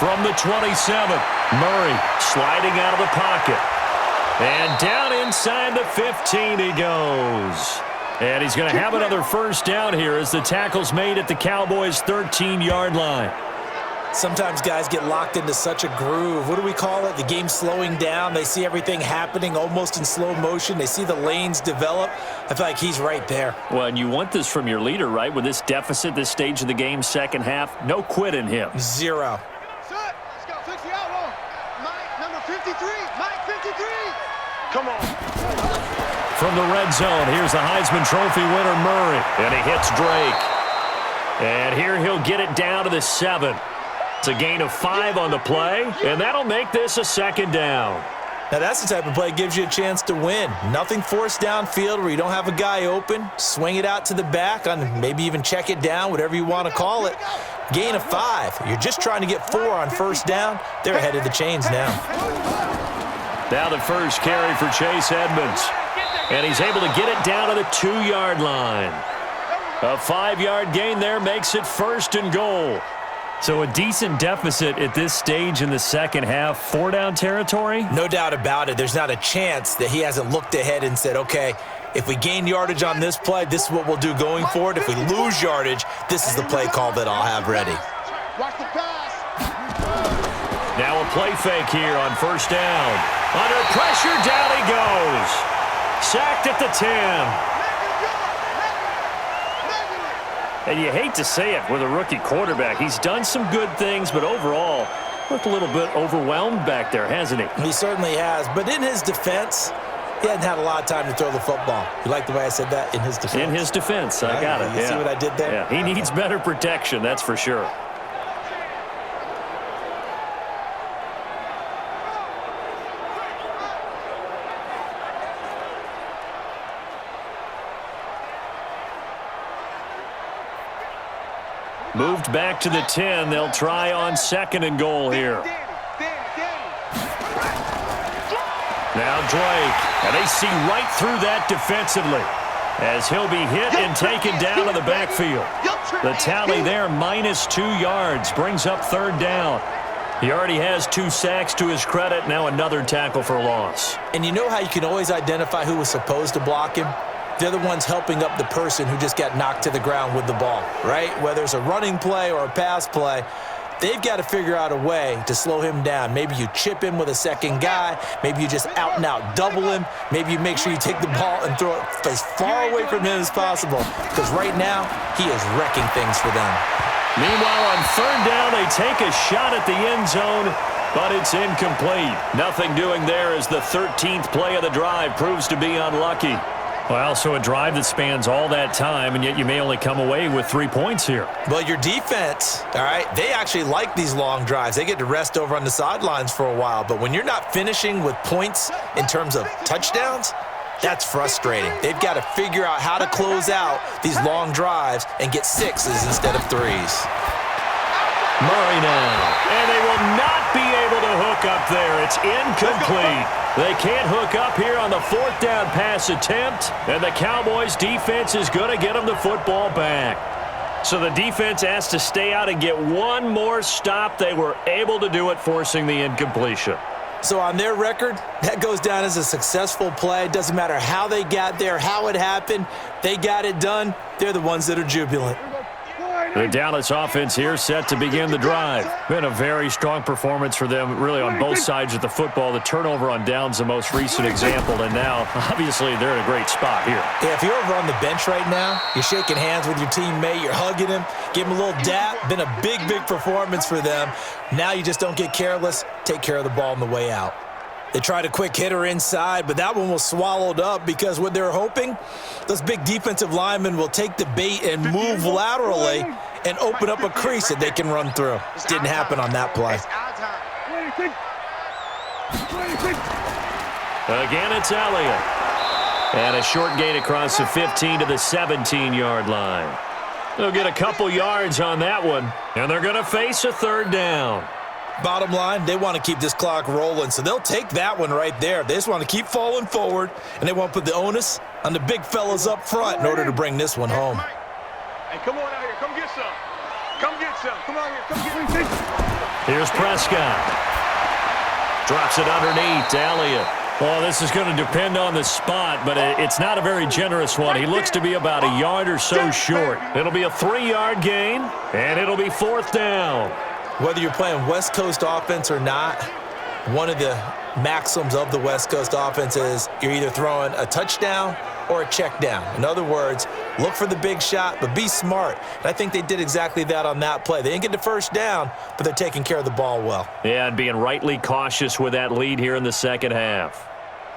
From the 27, Murray sliding out of the pocket. And down inside the 15 he goes. And he's going to have another first down here as the tackle's made at the Cowboys' 13-yard line. Sometimes guys get locked into such a groove. What do we call it? The game's slowing down. They see everything happening almost in slow motion. They see the lanes develop. I feel like he's right there. Well, and you want this from your leader, right? With this deficit, this stage of the game, second half, no quit in him. 0. Set, let's go. Fix the outlaw. Mike, number 53. Mike, 53. Come on. From the red zone, here's the Heisman Trophy winner, Murray. And he hits Drake. And here he'll get it down to the 7. It's a gain of 5 on the play, and that'll make this a 2nd down. Now that's the type of play that gives you a chance to win. Nothing forced downfield where you don't have a guy open. Swing it out to the back, on maybe even check it down, whatever you want to call it. Gain of 5. You're just trying to get 4 on first down. They're ahead of the chains now. Now the first carry for Chase Edmonds. And he's able to get it down to the 2-yard line. A 5-yard gain there makes it 1st and goal. So a decent deficit at this stage in the second half. 4-down territory? No doubt about it. There's not a chance that he hasn't looked ahead and said, okay, if we gain yardage on this play, this is what we'll do going forward. If we lose yardage, this is the play call that I'll have ready. Watch the pass. Now a play fake here on first down. Under pressure, down he goes. Sacked at the 10. And you hate to say it with a rookie quarterback. He's done some good things, but overall, looked a little bit overwhelmed back there, hasn't he? He certainly has. But in his defense, he hadn't had a lot of time to throw the football. You like the way I said that? In his defense? In his defense. I got it. You see what I did there? Yeah, he needs better protection, that's for sure. Moved back to the 10. They'll try on 2nd and goal here. Now Drake. And they see right through that defensively as he'll be hit and taken down to the backfield. The tally there, -2 yards, brings up 3rd down. He already has 2 sacks to his credit. Now another tackle for a loss. And you know how you can always identify who was supposed to block him? They're the ones helping up the person who just got knocked to the ground with the ball, right? Whether it's a running play or a pass play, they've got to figure out a way to slow him down. Maybe you chip him with a second guy. Maybe you just out-and-out double him. Maybe you make sure you take the ball and throw it as far away from him as possible, because right now he is wrecking things for them. Meanwhile, on 3rd down, they take a shot at the end zone, but it's incomplete. Nothing doing there as the 13th play of the drive proves to be unlucky. Well, so a drive that spans all that time, and yet you may only come away with 3 points here. Well, your defense, all right, they actually like these long drives. They get to rest over on the sidelines for a while. But when you're not finishing with points in terms of touchdowns, that's frustrating. They've got to figure out how to close out these long drives and get 6s instead of 3s. Murray now, and they will not be able to hook up there. It's incomplete. They can't hook up here on the 4th down pass attempt, and the Cowboys defense is going to get them the football back. So the defense has to stay out and get one more stop. They were able to do it, forcing the incompletion. So on their record, that goes down as a successful play. It doesn't matter how they got there, how it happened. They got it done. They're the ones that are jubilant. The Dallas offense here set to begin the drive. Been a very strong performance for them, really, on both sides of the football. The turnover on downs, the most recent example, and now, obviously, they're in a great spot here. Yeah, if you're over on the bench right now, you're shaking hands with your teammate, you're hugging him, give him a little dap. Been a big, big performance for them. Now you just don't get careless. Take care of the ball on the way out. They tried a quick hitter inside, but that one was swallowed up because what they're hoping, those big defensive linemen will take the bait and move laterally and open up a crease that they can run through. Didn't happen on that play. Again, it's Elliott. And a short gain across the 15 to the 17-yard line. They'll get a couple yards on that one, and they're going to face a 3rd down. Bottom line, they want to keep this clock rolling, so they'll take that one right there. They just want to keep falling forward, and they want to put the onus on the big fellas up front in order to bring this one home. Hey, come on out here. Come get some. Come get some. Come on here. Come get some. Here's Prescott. Drops it underneath to Elliott. Well, this is going to depend on the spot, but it's not a very generous one. He looks to be about a yard or so short. It'll be a 3-yard gain, and it'll be 4th down. Whether you're playing West Coast offense or not, one of the maxims of the West Coast offense is you're either throwing a touchdown or a check down. In other words, look for the big shot, but be smart. And I think they did exactly that on that play. They didn't get the first down, but they're taking care of the ball well. Yeah, and being rightly cautious with that lead here in the second half.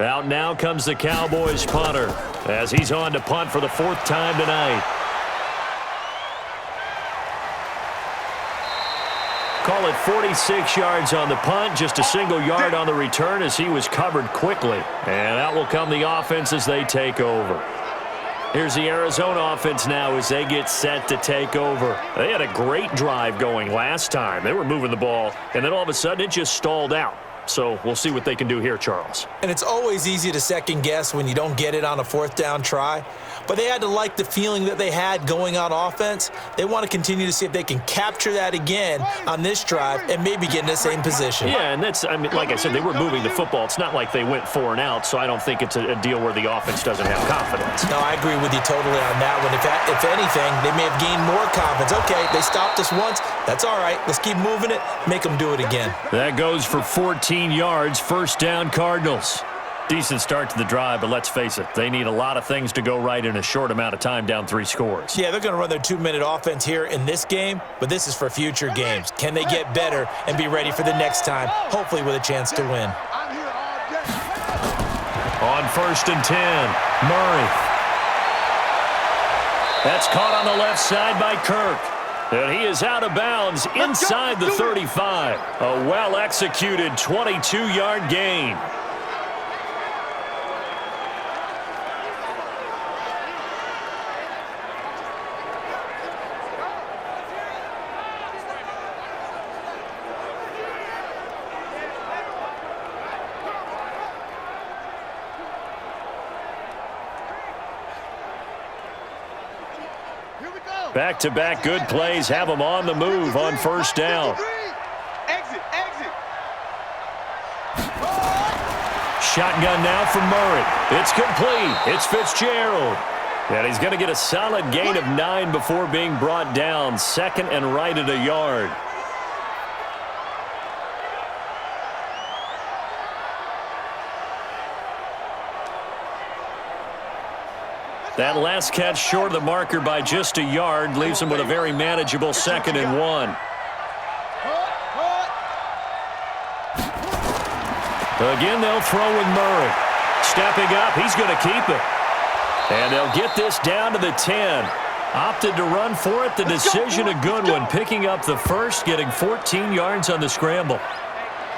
Out now comes the Cowboys punter as he's on to punt for the 4th time tonight. Call it 46 yards on the punt, just a single yard on the return as he was covered quickly. And out will come the offense as they take over. Here's the Arizona offense now as they get set to take over. They had a great drive going last time. They were moving the ball, and then all of a sudden it just stalled out. So we'll see what they can do here, Charles. And it's always easy to second guess when you don't get it on a 4th down try. But they had to like the feeling that they had going on offense. They want to continue to see if they can capture that again on this drive and maybe get in the same position. Yeah, and that's, I mean, like I said, they were moving the football. It's not like they went 4 and out, so I don't think it's a deal where the offense doesn't have confidence. No, I agree with you totally on that one. If anything, they may have gained more confidence. Okay, they stopped us once. That's all right. Let's keep moving it. Make them do it again. That goes for 14 yards. 1st down, Cardinals. Decent start to the drive, but let's face it, they need a lot of things to go right in a short amount of time, down 3 scores. Yeah, they're going to run their 2-minute offense here in this game, but this is for future games. Can they get better and be ready for the next time, hopefully with a chance to win? On 1st and 10, Murray. That's caught on the left side by Kirk. And he is out of bounds inside the 35. A well-executed 22-yard gain. Back-to-back good plays have them on the move on 1st down. Exit. Shotgun now from Murray. It's complete. It's Fitzgerald. And he's going to get a solid gain of 9 before being brought down. 2nd and right at a yard. That last catch short of the marker by just a yard leaves him with a very manageable 2nd and 1. Again, they'll throw with Murray. Stepping up, he's going to keep it. And they'll get this down to the 10. Opted to run for it. The decision a good one. Picking up the first, getting 14 yards on the scramble.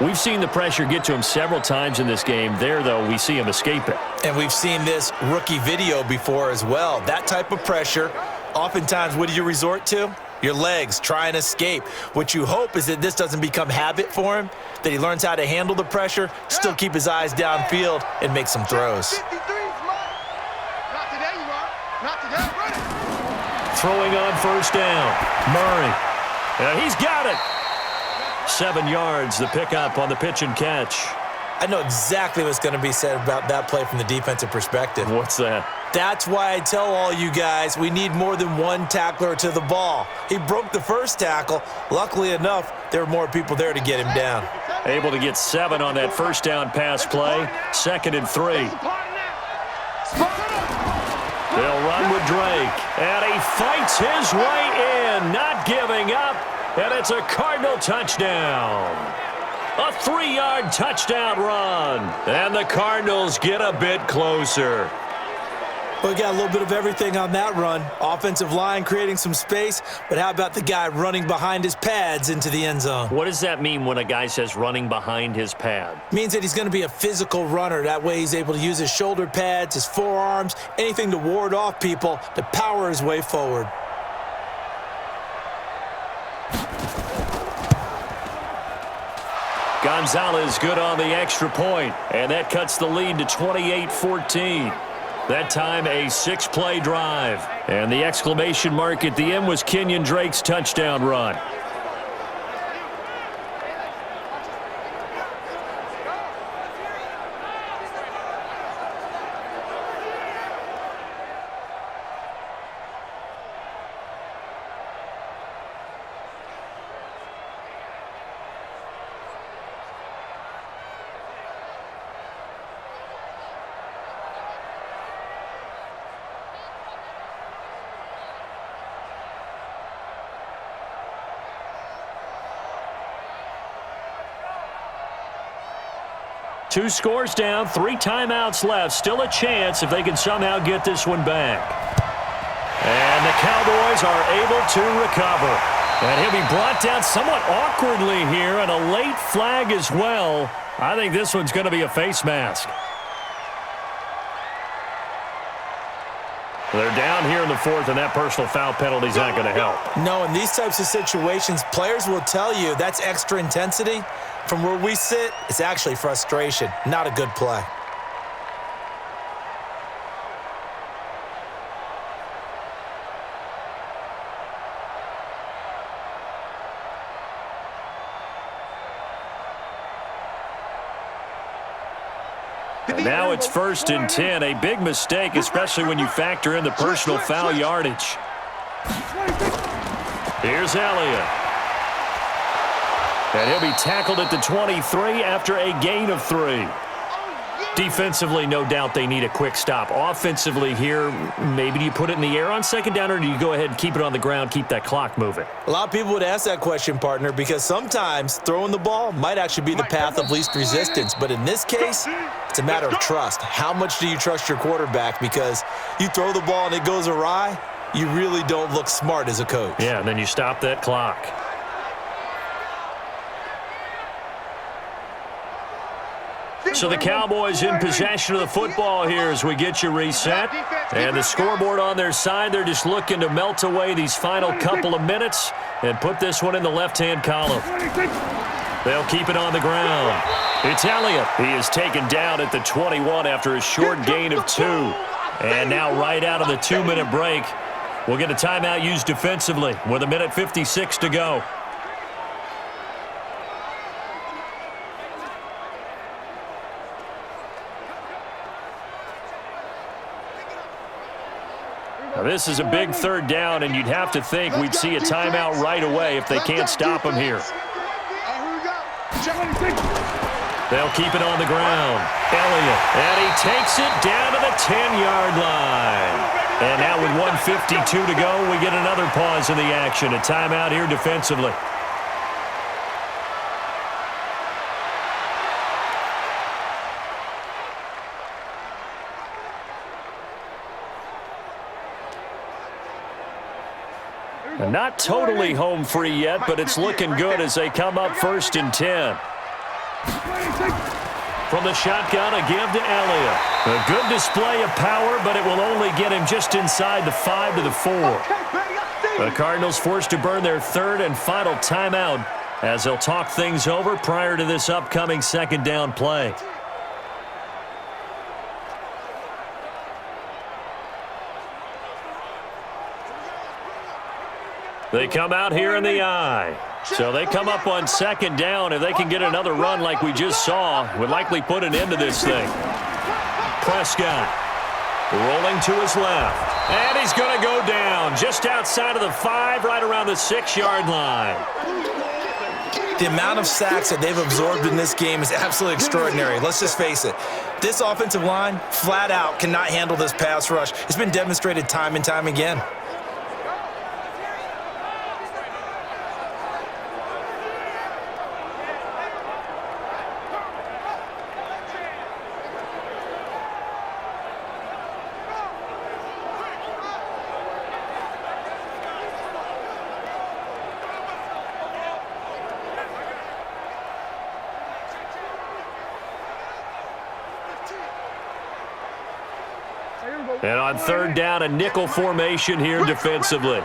We've seen the pressure get to him several times in this game. There, though, we see him escape it. And we've seen this rookie video before as well. That type of pressure, oftentimes, what do you resort to? Your legs, try and escape. What you hope is that this doesn't become habit for him, that he learns how to handle the pressure, still keep his eyes downfield, and make some throws. Throwing on 1st down, Murray. And he's got it. 7 yards, the pickup on the pitch and catch. I know exactly what's going to be said about that play from the defensive perspective. What's that? That's why I tell all you guys we need more than one tackler to the ball. He broke the first tackle. Luckily enough, there were more people there to get him down. Able to get 7 on that 1st down pass play. 2nd and 3. They'll run with Drake. And he fights his way in, not giving up. And it's a Cardinal touchdown. A 3-yard touchdown run. And the Cardinals get a bit closer. We got a little bit of everything on that run. Offensive line creating some space, but how about the guy running behind his pads into the end zone? What does that mean when a guy says running behind his pad? Means that he's going to be a physical runner. That way he's able to use his shoulder pads, his forearms, anything to ward off people to power his way forward. Gonzalez good on the extra point, and that cuts the lead to 28-14. That time a 6-play drive. And the exclamation mark at the end was Kenyon Drake's touchdown run. Two scores down, 3 timeouts left. Still a chance if they can somehow get this one back. And the Cowboys are able to recover. And he'll be brought down somewhat awkwardly here, and a late flag as well. I think this one's going to be a face mask. They're down here in the 4th, and that personal foul penalty is not going to help. No, in these types of situations, players will tell you that's extra intensity. From where we sit, it's actually frustration, not a good play. Now it's 1st and 10, a big mistake, especially when you factor in the personal foul yardage. Here's Elliott. And he'll be tackled at the 23 after a gain of 3. Defensively, no doubt they need a quick stop. Offensively here, maybe do you put it in the air on second down, or do you go ahead and keep it on the ground, keep that clock moving? A lot of people would ask that question, partner, because sometimes throwing the ball might actually be the path of least resistance. But in this case, it's a matter of trust. How much do you trust your quarterback? Because you throw the ball and it goes awry, you really don't look smart as a coach. Yeah, and then you stop that clock. So the Cowboys in possession of the football here as we get you reset. And the scoreboard on their side, they're just looking to melt away these final couple of minutes and put this one in the left-hand column. They'll keep it on the ground. It's Elliott. He is taken down at the 21 after a short gain of 2. And now right out of the 2-minute break, we'll get a timeout used defensively with 1:56 to go. Now this is a big third down, and you'd have to think we'd see a timeout right away if they can't stop him here. They'll keep it on the ground. Elliott, and he takes it down to the 10-yard line. And now with 1:52 to go, we get another pause in the action. A timeout here defensively. Not totally home free yet, but it's looking good as they come up 1st and 10. From the shotgun, a give to Elliott. A good display of power, but it will only get him just inside the 5 to the 4. The Cardinals forced to burn their 3rd and final timeout as they'll talk things over prior to this upcoming second down play. They come out here in the I. So they come up on second down. If they can get another run like we just saw, would likely put an end to this thing. Prescott rolling to his left. And he's going to go down just outside of the 5, right around the 6-yard line. The amount of sacks that they've absorbed in this game is absolutely extraordinary. Let's just face it. This offensive line, flat out, cannot handle this pass rush. It's been demonstrated time and time again. And on third down, a nickel formation here defensively.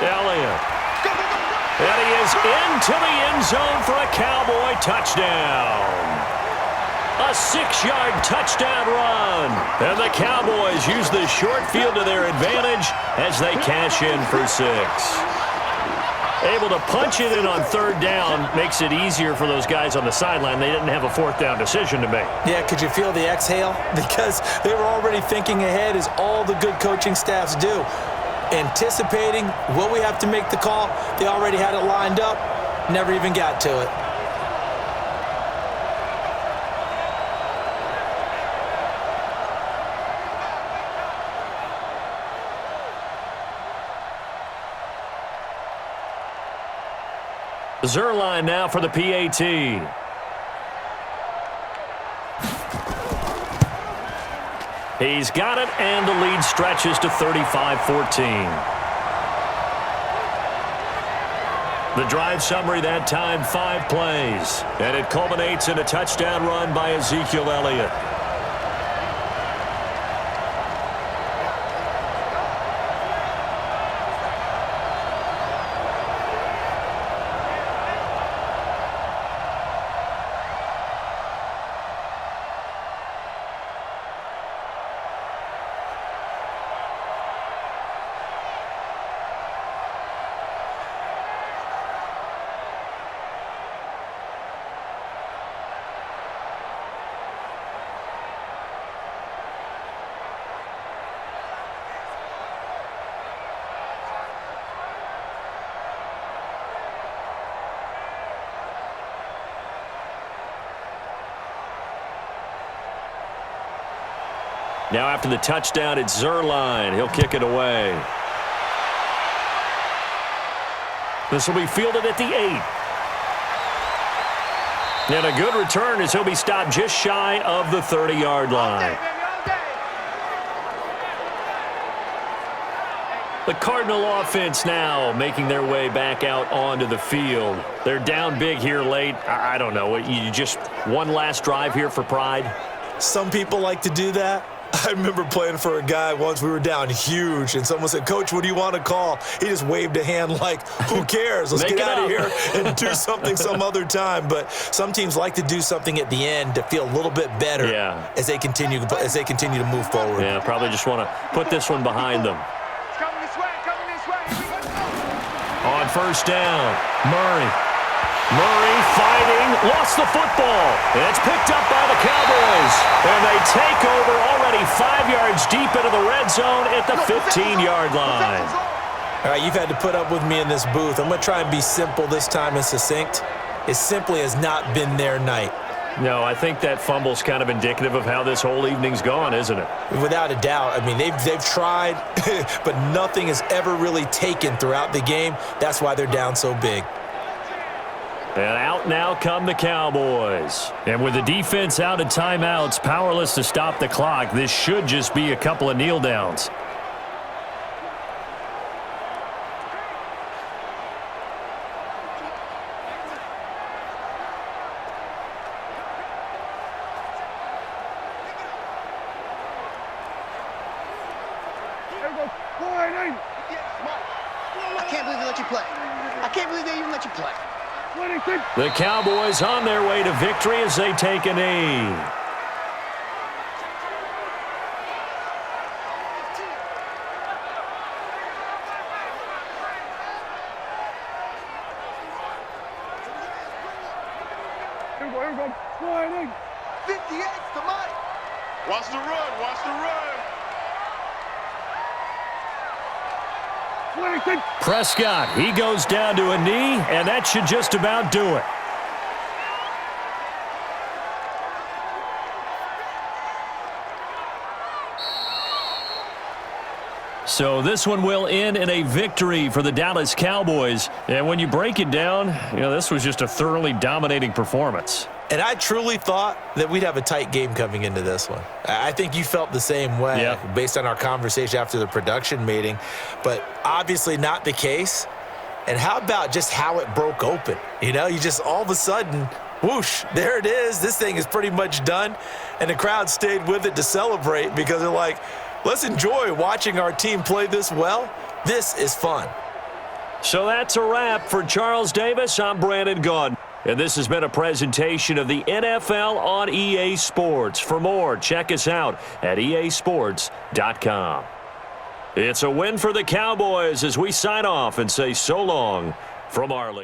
Elliott. And he is into the end zone for a Cowboy touchdown. A 6-yard touchdown run. And the Cowboys use the short field to their advantage as they cash in for 6. Able to punch it in on third down makes it easier for those guys on the sideline. They didn't have a fourth down decision to make. Yeah, could you feel the exhale? Because they were already thinking ahead, as all the good coaching staffs do. Anticipating what we have to make the call. They already had it lined up. Never even got to it. Zuerlein now for the PAT. He's got it, and the lead stretches to 35-14. The drive summary that time, 5 plays. And it culminates in a touchdown run by Ezekiel Elliott. Now after the touchdown, it's Zuerlein. He'll kick it away. This will be fielded at the 8. And a good return as he'll be stopped just shy of the 30-yard line. The Cardinal offense now making their way back out onto the field. They're down big here late. I don't know. You just one last drive here for pride? Some people like to do that. I remember playing for a guy once. We were down huge, and someone said, "Coach, what do you want to call?" He just waved a hand like, who cares? Let's get out of here and do something some other time. But some teams like to do something at the end to feel a little bit better as they continue to move forward. Yeah, probably just want to put this one behind them. On first down, Murray fighting, lost the football. And it's picked up by the Cowboys. And they take over already 5 yards deep into the red zone at the 15-yard line. All right, you've had to put up with me in this booth. I'm going to try and be simple this time and succinct. It simply has not been their night. No, I think that fumble's kind of indicative of how this whole evening's gone, isn't it? Without a doubt. I mean, they've tried, but nothing has ever really taken throughout the game. That's why they're down so big. And out now come the Cowboys. And with the defense out of timeouts, powerless to stop the clock, this should just be a couple of kneel downs. I can't believe they let you play. I can't believe they even let you play. The Cowboys on their way to victory as they take a knee. Here we go. 58 to Mike. Watch the run. Watch the run. Prescott, he goes down to a knee, and that should just about do it. So this one will end in a victory for the Dallas Cowboys. And when you break it down, this was just a thoroughly dominating performance. And I truly thought that we'd have a tight game coming into this one. I think you felt the same way based on our conversation after the production meeting, but obviously not the case. And how about just how it broke open? You just all of a sudden, whoosh, there it is. This thing is pretty much done. And the crowd stayed with it to celebrate because they're like, let's enjoy watching our team play this well. This is fun. So that's a wrap for Charles Davis. I'm Brandon Gaudin. And this has been a presentation of the NFL on EA Sports. For more, check us out at easports.com. It's a win for the Cowboys as we sign off and say so long from Arlington.